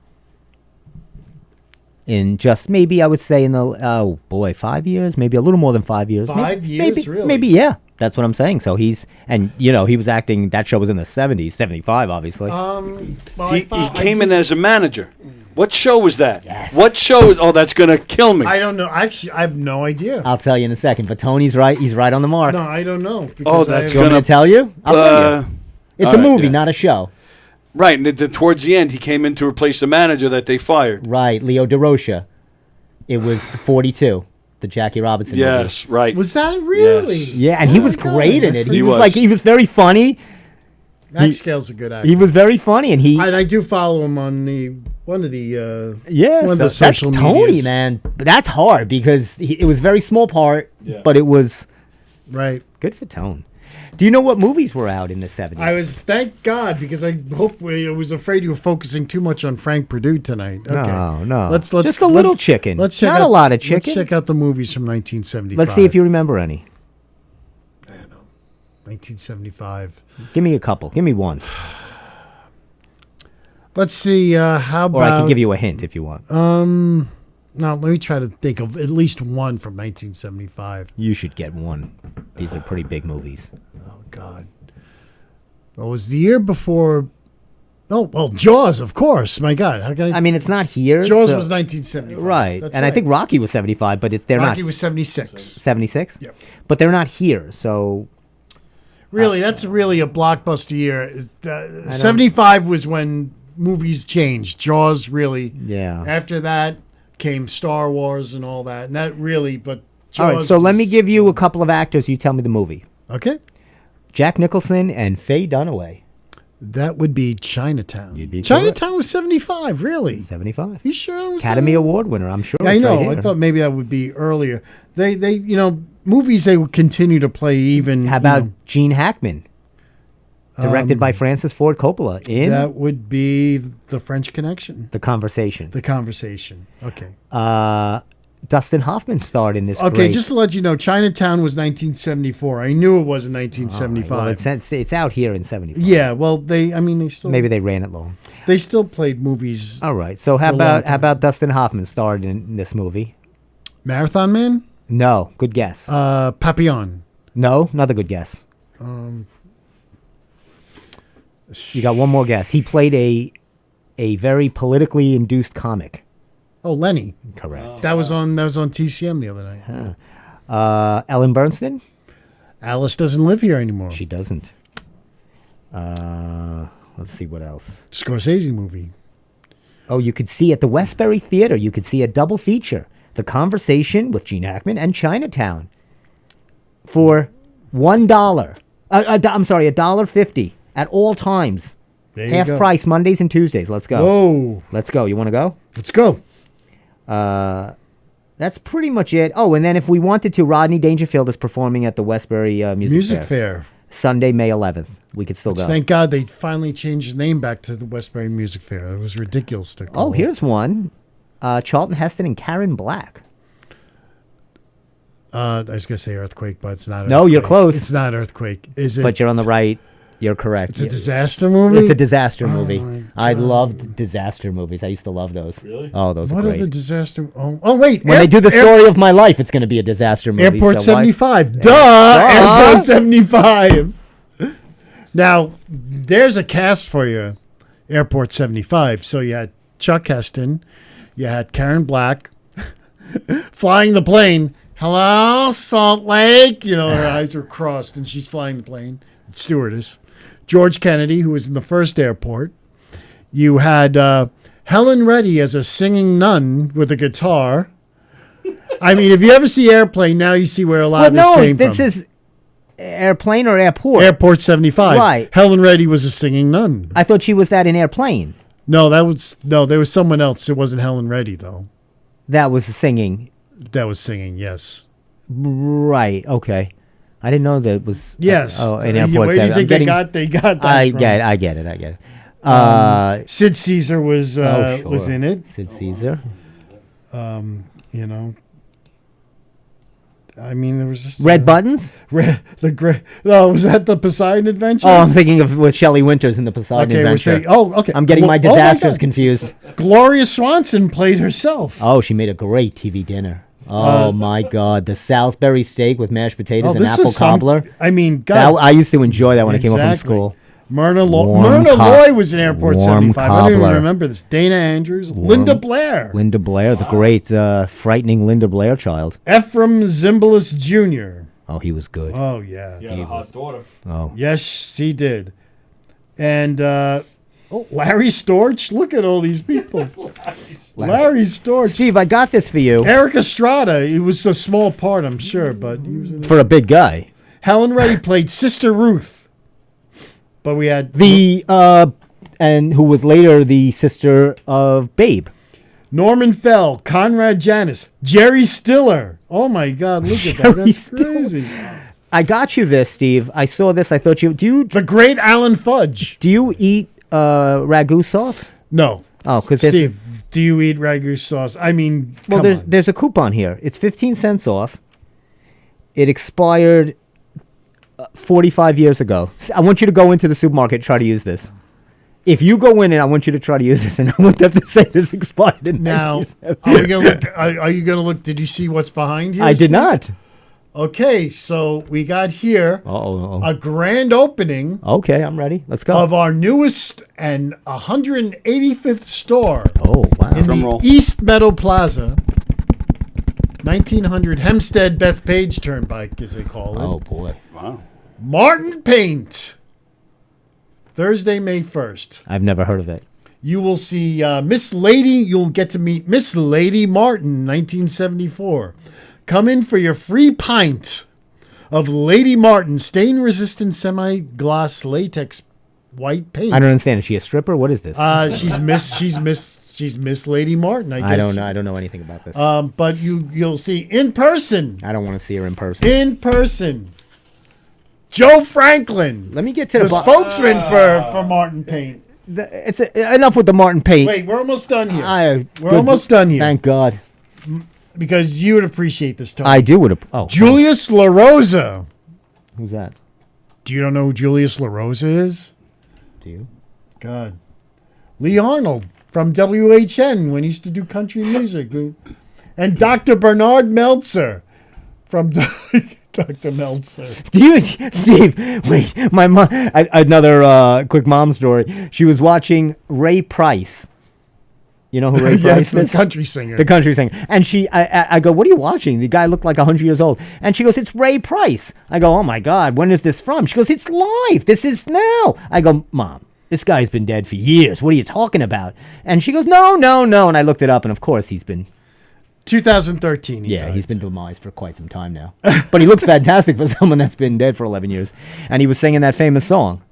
In just maybe, I would say in the 5 years, maybe a little more than 5 years. 5 years, really? Maybe, yeah. That's what I'm saying. So he was acting. That show was in the 70s, 75, obviously. He came in as a manager. What show was that? Yes. What show? Oh, that's gonna kill me. I don't know. Actually, I have no idea. I'll tell you in a second. But Tony's right. He's right on the mark. No, I don't know. Oh, that's You want me to tell you? I'll tell you. It's a movie, yeah. not a show. Right, and towards the end, he came in to replace the manager that they fired. Right, Leo DeRocha. It was 42, the Jackie Robinson movie. Yes, right. Was that really? Yes. Yeah, and he was God. great in it. He was. He was very funny. Max Gale's a good actor. He was very funny, and I do follow him on one of the that's social Tony, medias. man. But that's hard because it was a very small part, but it was right. Good for Tone. Do you know what movies were out in the 70s? Thank God, because I was afraid you were focusing too much on Frank Purdue tonight. Okay. No. Let's just a little chicken. Let's check Not out, a lot of chicken. Let's check out the movies from 1975. Let's see if you remember any. I don't know. 1975. Give me a couple. Give me one. Let's see. How about? Or I can give you a hint if you want. No, let me try to think of at least one from 1975. You should get one. These are pretty big movies. Oh, God. Well, it was the year before. Oh, well, Jaws, of course. My God. How can I mean, it's not here. Jaws so- was 1975. Right. That's And right. I think Rocky was 75, but they're Rocky not. was 76. 76? Yep. But they're not here, so. Really, that's really a blockbuster year. 75 was when movies changed. Jaws, really. Yeah. After that came Star Wars and all that. And that really, but Jaws. All right, so let me give you a couple of actors. You tell me the movie. Okay. Jack Nicholson and Faye Dunaway. That would be Chinatown. You'd be Chinatown was 75, really? 75. You sure? It was Academy Award winner, I'm sure. Yeah, I it's know. right here. I thought maybe that would be earlier. They movies they would continue to play even. How about Gene Hackman? Directed by Francis Ford Coppola in that would be The French Connection. The Conversation. The Conversation. Okay. Dustin Hoffman starred in this. Okay, great- just to let you know, Chinatown was 1974. I knew it was in 1975. Well, it's out here in 75. Yeah, well, they still Maybe they ran it long. they still played movies. All right. So For a long how about Dustin Hoffman starred in this movie? Marathon Man, No. Good guess. Papillon. No. Another good guess. You got one more guess. He played a very politically induced comic. Oh, Lenny. Correct. That was on TCM the other night. Ellen Bernstein? Alice doesn't live here anymore. She doesn't. Let's see what else. Scorsese movie. Oh, you could see at the Westbury Theater. You could see a double feature: The Conversation with Gene Hackman and Chinatown for $1. I'm sorry, $1.50 at all times. There you Half go. price Mondays and Tuesdays. Let's go. Whoa. Let's go. You want to go? Let's go. That's pretty much it. Oh, and then if we wanted to, Rodney Dangerfield is performing at the Westbury Music Fair. Sunday, May 11th. We could still go. Thank God they finally changed the name back to the Westbury Music Fair. It was ridiculous to Oh, here's one. Charlton Heston and Karen Black. I was going to say Earthquake, but it's not. No, you're Earthquake. close. It's not Earthquake. Is it? But you're on the right. You're correct. It's a disaster movie? It's a disaster movie. my I loved disaster movies. I used to love those. Really? Oh, those are What are great. the disaster? Oh wait. When they do the story of my life, it's going to be a disaster movie. Airport so why- 75. Duh! Airport 75. Now, there's a cast for you. Airport 75. So you had Chuck Heston. You had Karen Black flying the plane. Hello, Salt Lake. You know, her eyes were crossed and she's flying the plane. Stewardess. George Kennedy, who was in the first airport. You had Helen Reddy as a singing nun with a guitar. I mean, if you ever see Airplane, now you see where a lot of this came from. This is Airplane or Airport? Airport 75. Right. Helen Reddy was a singing nun. I thought she was that in Airplane. No, there was someone else. It wasn't Helen Reddy, though. That was the singing. That was singing, yes. Right, okay. I didn't know that it was... Yes. In Airport Where do you 7. think they got that I from? get it. Sid Caesar was sure. in it. Sid Caesar. You know. I mean, there was just... Red Buttons? No, was that the Poseidon Adventure? Oh, I'm thinking of with Shelley Winters in the Poseidon Adventure. Okay. I'm getting my disasters God. confused. Gloria Swanson played herself. Oh, she made a great TV dinner. Oh, my God. The Salisbury steak with mashed potatoes and apple cobbler. I mean, God. I used to enjoy that when I came home from school. Myrna Warm Loy was in Airport warm 75. I don't even cobbler. remember this. Dana Andrews. Linda Blair. Linda Blair, the great, frightening Linda Blair child. Ephraim Zimbalist Jr. Oh, he was good. Oh, yeah. You had a hot daughter. Oh. Yes, he did. And Larry Storch. Look at all these people. Larry Storch. Steve, I got this for you. Eric Estrada. It was a small part, I'm sure, but he was in it. For a big guy. Helen Reddy played Sister Ruth. But we had And who was later the sister of Babe. Norman Fell, Conrad Janis, Jerry Stiller. Oh my God, look at that. Jerry That's Stiller. crazy. I got you this, Steve. I saw this. I thought you... The great Alan Fudge. Do you eat ragu sauce? No. Oh, because Steve, do you eat ragu sauce? I mean, well, come on. there's a coupon here. It's 15 cents off. It expired 45 years ago. I want you to go into the supermarket and try to use this. If you go in and I want you to try to use this, and I want them to say this expired in Now, 1970. are you going to look? Did you see what's behind here? I did Steve? not. Okay, so we got here Uh-oh. a grand opening Okay, I'm ready. Let's go. of our newest and 185th store Oh, wow. in Drum the roll. East Meadow Plaza, 1900 Hempstead Bethpage Turnpike, as they call it. Oh, boy. Wow. Martin Paint. Thursday, May 1st. I've never heard of it. You will see Miss Lady. You'll get to meet Miss Lady Martin, 1974. Come in for your free pint of Lady Martin stain-resistant semi-gloss latex white paint. I don't understand. Is she a stripper? What is this? She's Miss Lady Martin. I guess. I don't know. I don't know anything about this. But you'll see in person. I don't want to see her in person. In person. Joe Franklin. Let me get to The the spokesman for Martin Paint. It's enough with the Martin Paint. Wait, we're almost done here. We're almost done here. Thank God. Because you would appreciate this, Tony. I do would have. Oh, Julius LaRosa. who's that? Do you know who Julius LaRosa is? Do you? God. Lee Arnold from WHN when he used to do country music. And Dr. Bernard Meltzer from Dr. Meltzer. Do you, Steve? Wait, my mom. Another quick mom story. She was watching Ray Price. You know who Ray Yes, Price is? the country singer. The country singer. And I go, what are you watching? The guy looked like 100 years old. And she goes, it's Ray Price. I go, oh my God, when is this from? She goes, it's live. This is now. I go, Mom, this guy's been dead for years. What are you talking about? And she goes, no. And I looked it up, and of course he's been 2013. He died. he's been demised for quite some time now. But he looks fantastic for someone that's been dead for 11 years. And he was singing that famous song.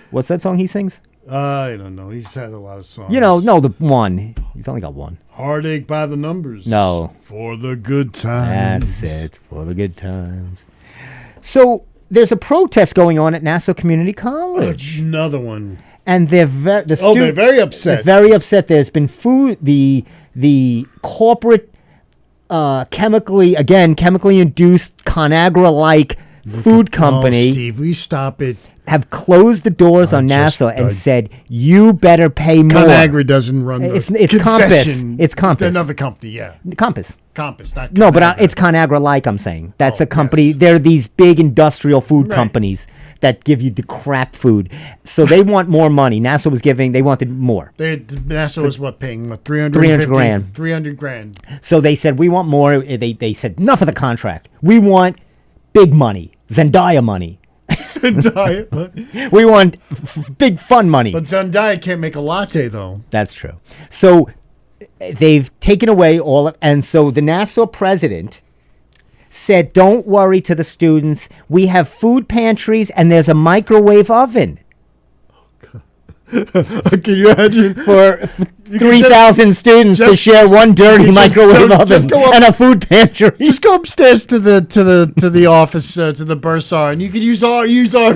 What's that song he sings? I don't know. He's had a lot of songs. You know, no, the one. He's only got one. Heartache by the Numbers. No. For the good times. That's it. For the good times. So there's a protest going on at Nassau Community College. Another one. And they're very They're very upset. They're very upset. There's been food, the corporate chemically induced ConAgra-like food company. Oh, Steve, we stop it. Have closed the doors on Nassau and said, you better pay more. ConAgra doesn't run the It's concession. Compass. It's Compass. Another company, yeah. Compass. Compass, not No, but ConAgra. it's ConAgra-like, I'm saying. That's Oh, a company. yes. They're these big industrial food Right. companies that give you the crap food. So they want more money. Nassau was giving, they wanted more. Nassau was what, paying what, 300 grand. 300 grand. So they said, we want more. They said, enough of the contract. We want big money, Zendaya money. Diet. We want big fun money. But Zendaya can't make a latte, though. That's true. So they've taken away all of, and so the Nassau president said, "Don't worry," to the students. We have food pantries and there's a microwave oven Can you imagine? for 3,000 students to just- share one dirty you just microwave go- oven just go up- and a food pantry. Just go upstairs to the office to the bursar, and you can use our Use our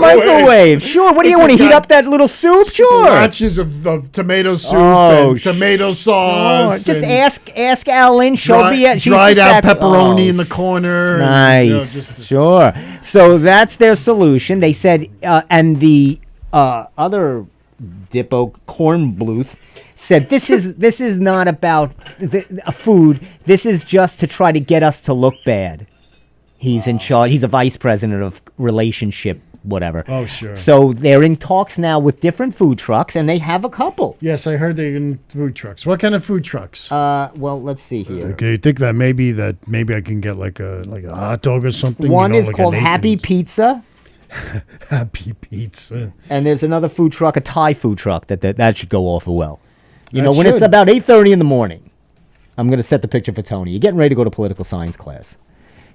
microwave. Sure. What do you It's want to got heat up that little soup? Sure. Batches of tomato soup Oh, and tomato sauce. Just and ask Al Lynn. She'll be at. She's dried the out sac- pepperoni Oh, in the corner. Nice. And, just- Sure. So that's their solution. They said, and the other Dippo Kornbluth said this is not about food. This is just to try to get us to look bad. He's in charge. He's a vice president of relationship, whatever. Oh, sure. So they're in talks now with different food trucks, and they have a couple. Yes, I heard they're in food trucks. What kind of food trucks? Well, let's see here. Okay, you think that maybe I can get like a hot dog or something? One is like a called Happy Nathan's. Pizza. Happy Pizza. And there's another food truck, a Thai food truck, that should go off well. You know, That when it's should. about 8:30 in the morning, I'm going to set the picture for Tony. You're getting ready to go to political science class.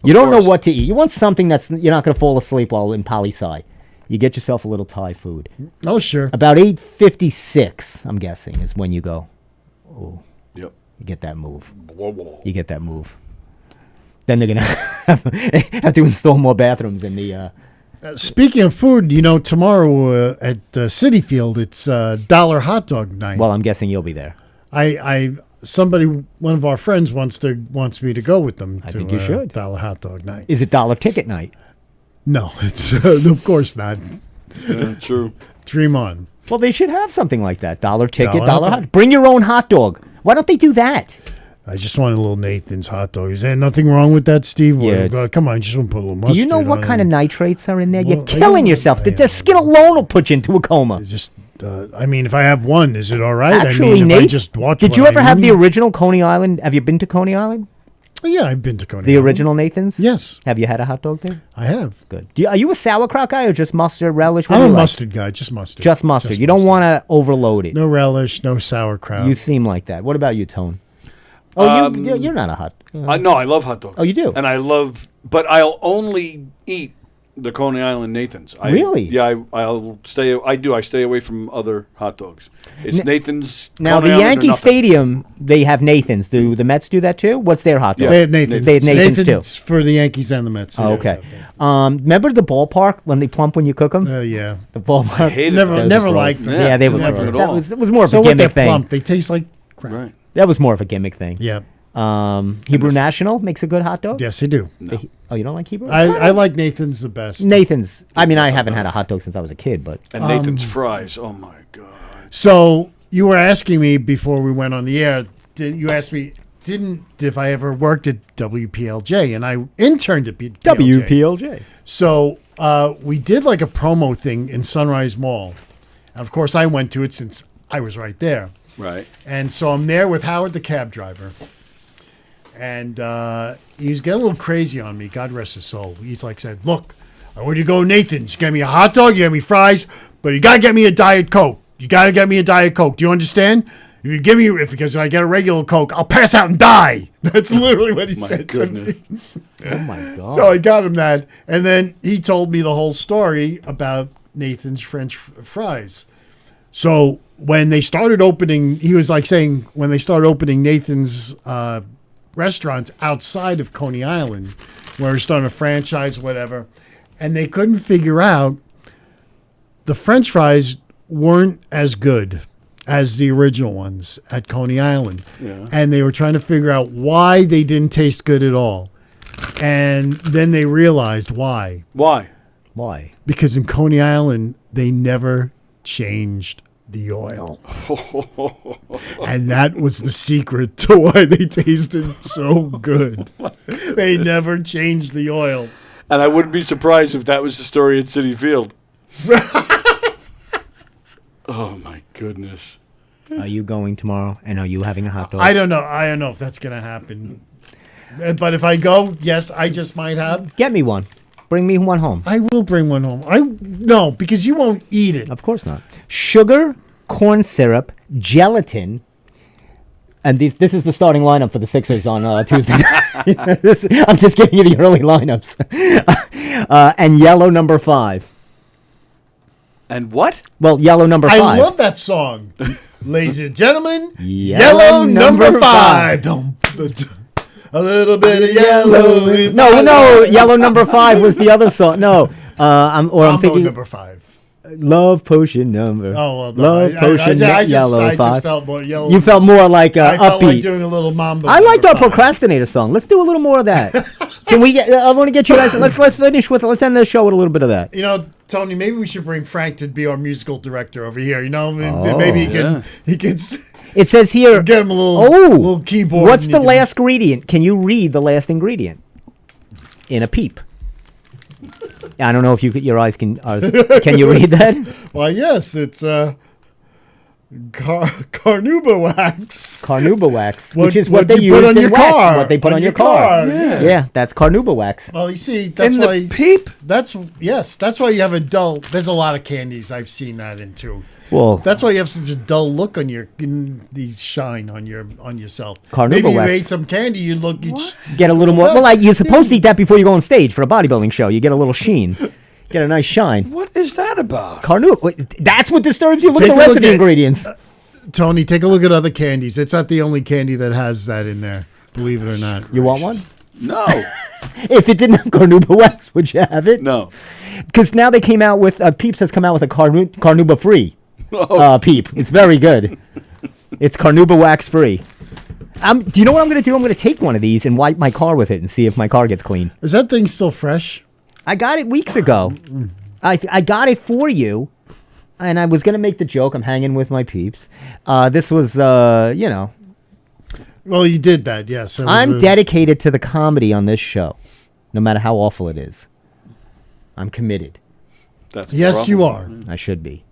You don't know course. what to eat. You want something that's you're not going to fall asleep while in poli-sci. You get yourself a little Thai food. Oh, sure. About 8:56, I'm guessing, is when you go. Yep. You get that move. You get that move. Then they're going to have to install more bathrooms in the... Speaking of food, tomorrow at City Field, it's dollar hot dog night. well, I'm guessing you'll be there. One of our friends wants me to go with them. I to, think you should. Dollar hot dog night. Is it dollar ticket night? No, it's of course not. Yeah, true. Dream on. Well, they should have something like that. Dollar ticket, Dollar dollar hot hot. Bring your own hot dog. Why don't they do that? I just want a little Nathan's hot dog. Is there nothing wrong with that, Steve? Yeah, Or- it's- come on, just want to put a little Do mustard. you know what on kind it. of nitrates are in there? You're Well, killing I- yourself. I- The skin alone will put you into a coma. Just, if I have one, is it all right? Actually, if Nate, I just watch did what you I ever have eat? the original Coney Island? Have you been to Coney Island? Yeah, I've been to Coney The Island. original Nathan's? Yes, Have you had a hot dog there? I have. Good. Are you a sauerkraut guy or just mustard, relish? What I'm do a you like? mustard guy. Just mustard. Just mustard. You don't want to overload it. No relish, no sauerkraut. You seem like that. What about you, Tone? Oh, you're not a hot. No, I love hot dogs. Oh, you do? And but I'll only eat the Coney Island Nathan's. Really? Yeah, I'll stay. I do. I stay away from other hot dogs. It's Nathan's. Now, Coney the Island or Yankee nothing. Stadium, they have Nathan's. Do the Mets do that too? What's their hot dog? Yeah. They have Nathan's. They have Nathan's, too. for the Yankees and the Mets. Oh, Yeah. okay. Remember the ballpark when they plump when you cook them? Yeah. The ballpark. I hated Never- those. never gross. liked them. Yeah, they were never gross. at That all. was it was more of So a what? They're gimmick thing. plump. They taste like crap. Right. That was more of a gimmick thing. Yeah. Hebrew National makes a good hot dog. Yes, they do. Oh, you don't like Hebrew? I like Nathan's the best. Nathan's. I mean, I haven't had a hot dog since I was a kid, but And Nathan's fries. Oh my god. So you were asking me before we went on the air. You asked me if I ever worked at WPLJ, and I interned at PLJ. WPLJ. So we did like a promo thing in Sunrise Mall. And of course, I went to it since I was right there. Right. And so I'm there with Howard, the cab driver. And he was getting a little crazy on me. God rest his soul. He's like said, "Look, I want you to go to Nathan's. Get me a hot dog. You get me fries, but you gotta get me a Diet Coke. You gotta get me a Diet Coke. Do you understand? If you give me because if I get a regular Coke, I'll pass out and die." That's literally what he My said goodness. to me. Oh my god. So I got him that, and then he told me the whole story about Nathan's French fries. So when they started opening, he was like saying when they started opening Nathan's restaurants outside of Coney Island, where we're starting a franchise, whatever, and they couldn't figure out the French fries weren't as good as the original ones at Coney Island. Yeah. And they were trying to figure out why they didn't taste good at all. And then they realized why. Why? Why? Because in Coney Island, they never changed the oil. And that was the secret to why they tasted so good. They never changed the oil. And I wouldn't be surprised if that was the story at City Field. Oh my goodness. Are you going tomorrow? And are you having a hot dog? I don't know. I don't know if that's going to happen. But if I go, yes, I just might have. Get me one. Bring me one home. I will bring one home. No, because you won't eat it. Of course not. Sugar, corn syrup, gelatin. And this is the starting lineup for the Sixers on Tuesday. I'm just giving you the early lineups. And yellow number 5. And what? Well, yellow number 5. I love that song. Ladies and gentlemen, Yellow number 5. A little bit of yellow. No, yellow number 5 was the other song. No, I'm thinking number 5. Love potion number. Oh, well, no, love potion yellow I 5. just felt more yellow. You felt more like I felt like upbeat. doing a little mambo. I liked our number 5. procrastinator song. Let's do a little more of that. Can we get? I want to get you guys. Let's finish with. Let's end the show with a little bit of that. You know, Tony, maybe we should bring Frank to be our musical director over here. You know, maybe he can It says here. get him a little keyboard. What's and the he can- last ingredient? Can you read the last ingredient in a peep? I don't know if your eyes can. Can you read that? Why, yes, it's carnauba wax. Carnauba wax, What- which is what what they you put use on in your wax, car. what they put On on your your car. car, Yeah, that's carnauba wax. Well, you see, that's In why. the peep? That's why you have a dull. There's a lot of candies I've seen that in too. Well, That's why you have such a dull look on these shine on yourself. Carnauba Maybe you wax. ate some candy, you look. get a little more. Well, you're supposed to eat that before you go on stage for a bodybuilding show. You get a little sheen, get a nice shine. What is that about? Carnauba. That's what disturbs you. Look Take at the a rest look of the at- ingredients. Tony, take a look at other candies. It's not the only candy that has that in there. Believe it or not. You want one? No. If it didn't have carnauba wax, would you have it? No. Because now they came out with Peeps has come out with a carnauba free Oh. peep. It's very good. It's carnauba wax free. Do you know what I'm going to do? I'm going to take one of these and wipe my car with it and see if my car gets clean. Is that thing still fresh? I got it weeks ago. I got it for you, and I was going to make the joke. I'm hanging with my peeps. This was, Well, you did that, yes. It was I'm a- dedicated to the comedy on this show, no matter how awful it is. I'm committed. That's the Yes, you problem. are. I should be.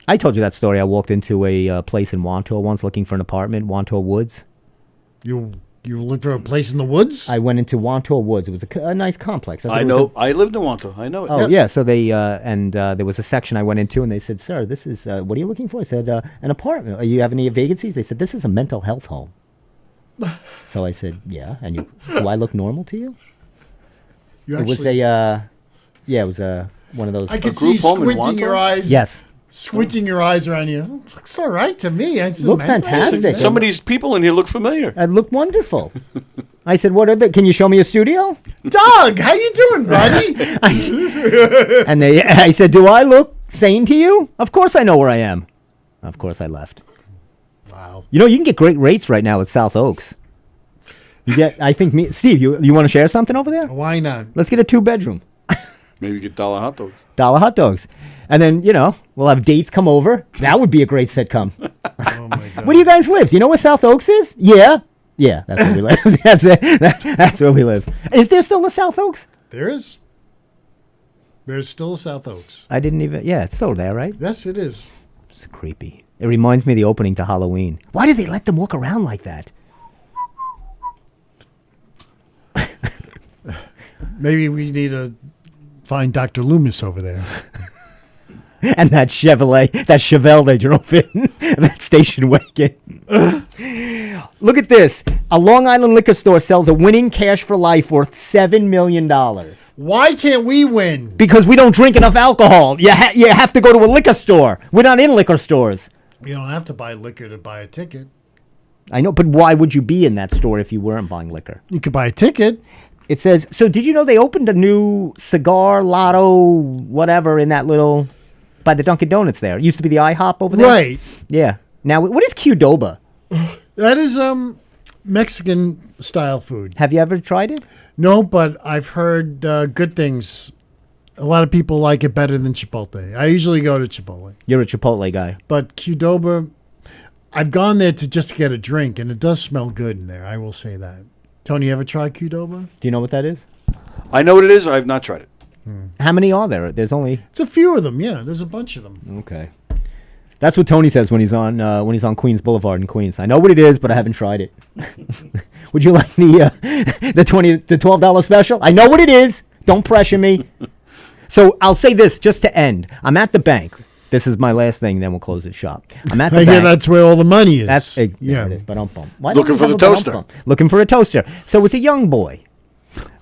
I told you that story. I walked into a place in Wantor once looking for an apartment, Wantor Woods. You look for a place in the woods? I went into Wantor Woods. It was a nice complex. I know. I lived in Wanto. I know it. Oh yeah, so they there was a section I went into, and they said, "Sir, this is what are you looking for?" I said, "An apartment. Do you have any vacancies?" They said, "This is a mental health home." So I said, "Yeah." And do I look normal to you? You It was actually- it was one of those. I could see group home in squinting your Wanto? eyes. Yes, Squinting your eyes around you. Looks all right to me. I said, Looked "Man, fantastic." Some of these people in here look familiar. it looked wonderful. I said, "What are the? Can you show me a studio?" Doug, how you doing, buddy? And I said, "Do I look sane to you?" Of course I know where I am. Of course I left. Wow. You know, you can get great rates right now at South Oaks. You get, I think, Steve, you want to share something over there? Why not? Let's get a 2-bedroom. Maybe get dollar hot dogs. $1 hot dogs. And then, we'll have dates come over. That would be a great sitcom. Oh my God. Where do you guys live? Do you know where South Oaks is? Yeah. Yeah, that's where we live. That's it. That's where we live. Is there still a South Oaks? There is. There's still South Oaks. I didn't even, yeah, it's still there, right? Yes, it is. It's creepy. It reminds me of the opening to Halloween. Why did they let them walk around like that? Maybe we need to find Dr. Loomis over there. And that Chevelle they drove in, that station wagon. Look at this. A Long Island liquor store sells a winning cash for life worth $7 million. Why can't we win? Because we don't drink enough alcohol. You have to go to a liquor store. We're not in liquor stores. You don't have to buy liquor to buy a ticket. I know, but why would you be in that store if you weren't buying liquor? You could buy a ticket. It says, so did you know they opened a new cigar, lotto, whatever in that little, by the Dunkin' Donuts there? It used to be the IHOP over there. Right. Yeah. Now, what is Qdoba? That is Mexican style food. Have you ever tried it? No, but I've heard good things. A lot of people like it better than Chipotle. I usually go to Chipotle. You're a Chipotle guy. But Qdoba, I've gone there to just get a drink, and it does smell good in there. I will say that. Tony, you ever try Qdoba? Do you know what that is? I know what it is. I have not tried it. How many are there? There's only... It's a few of them, yeah. There's a bunch of them. Okay. That's what Tony says when he's on Queens Boulevard in Queens. I know what it is, but I haven't tried it. Would you like the $12 special? I know what it is. Don't pressure me. So I'll say this just to end. I'm at the bank. This is my last thing, then we'll close the shop. I'm at the I bank. hear that's where all the money is. That's yeah. yeah. It is. But Looking for the toaster. Looking for a toaster. So it's a young boy,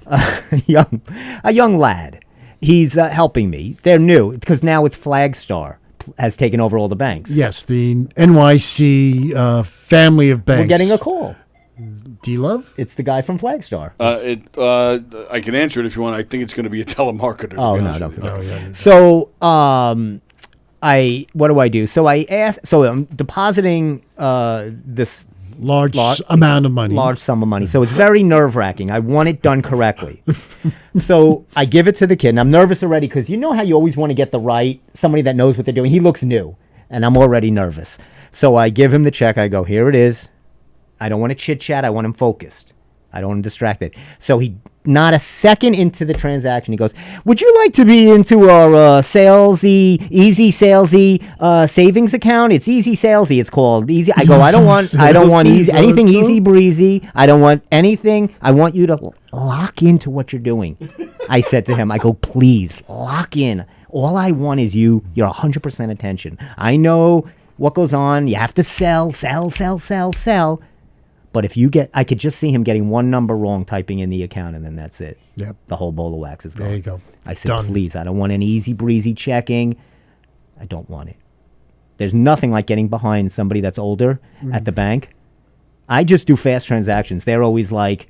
a young lad. He's helping me. They're new because now it's Flagstar has taken over all the banks. Yes, the NYC family of banks. We're getting a call. D-Love? It's the guy from Flagstar. I can answer it if you want. I think it's going to be a telemarketer. Oh, to be no, honest don't. with you. Oh, yeah. So, what do I do? So I ask. So I'm depositing this Large amount of money. large sum of money. So it's very nerve wracking. I want it done correctly. So I give it to the kid, and I'm nervous already because you know how you always want to get somebody that knows what they're doing. He looks new, and I'm already nervous. So I give him the check. I go, here it is. I don't want to chit chat. I want him focused. I don't want him distracted. So he, not a second into the transaction, he goes, would you like to be into our easy salesy savings account? It's easy salesy. It's called easy. I go, I don't want easy, anything easy breezy. I don't want anything. I want you to lock into what you're doing. I said to him, I go, please lock in. All I want is your 100% attention. I know what goes on. You have to sell. But if you I could just see him getting one number wrong typing in the account, and then that's it. Yep. The whole bowl of wax is gone. There you go. I said, Done. please, I don't want an easy breezy checking. I don't want it. There's nothing like getting behind somebody that's older at the bank. I just do fast transactions. They're always like,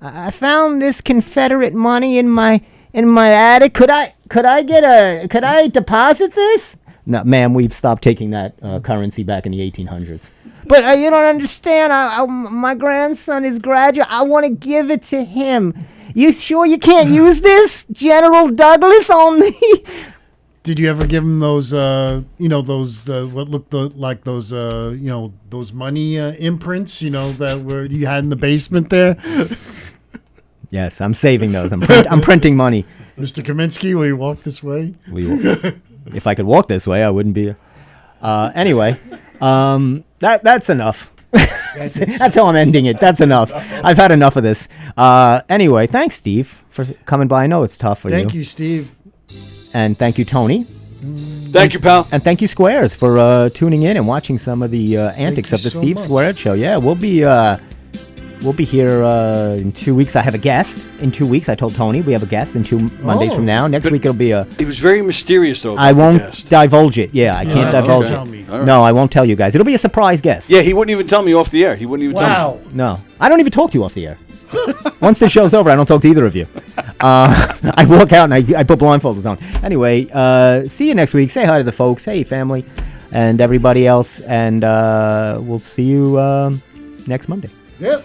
I found this Confederate money in my attic. Could I deposit this? No, ma'am, we've stopped taking that currency back in the 1800s. But you don't understand. My grandson is graduate. I want to give it to him. You sure you can't use this, General Douglas, on me? Did you ever give him those, what looked like those, those money imprints, that you had in the basement there? Yes, I'm saving those. I'm printing money. Mr. Kaminsky, will you walk this way? If I could walk this way, I wouldn't be. Anyway, that's enough. That's how I'm ending it. That's enough. I've had enough of this. Anyway, thanks, Steve, for coming by. I know it's tough for you. Thank you, Steve. And thank you, Tony. Thank you, pal. And thank you, Squares, for tuning in and watching some of the antics of the so Steve much. Squares Show. Yeah, we'll be here in 2 weeks. I have a guest in 2 weeks. I told Tony we have a guest in 2 Mondays from now. Next week it'll be a... He was very mysterious, though. I about the won't guest. divulge it. Yeah, I can't divulge tell it. me. All right. No, I won't tell you guys. It'll be a surprise guest. Yeah, he wouldn't even tell me off the air. He wouldn't even tell me. Wow. No, I don't even talk to you off the air. Once the show's over, I don't talk to either of you. I walk out and I put blindfolds on. Anyway, see you next week. Say hi to the folks. Hey, family, and everybody else. And we'll see you next Monday. Yep.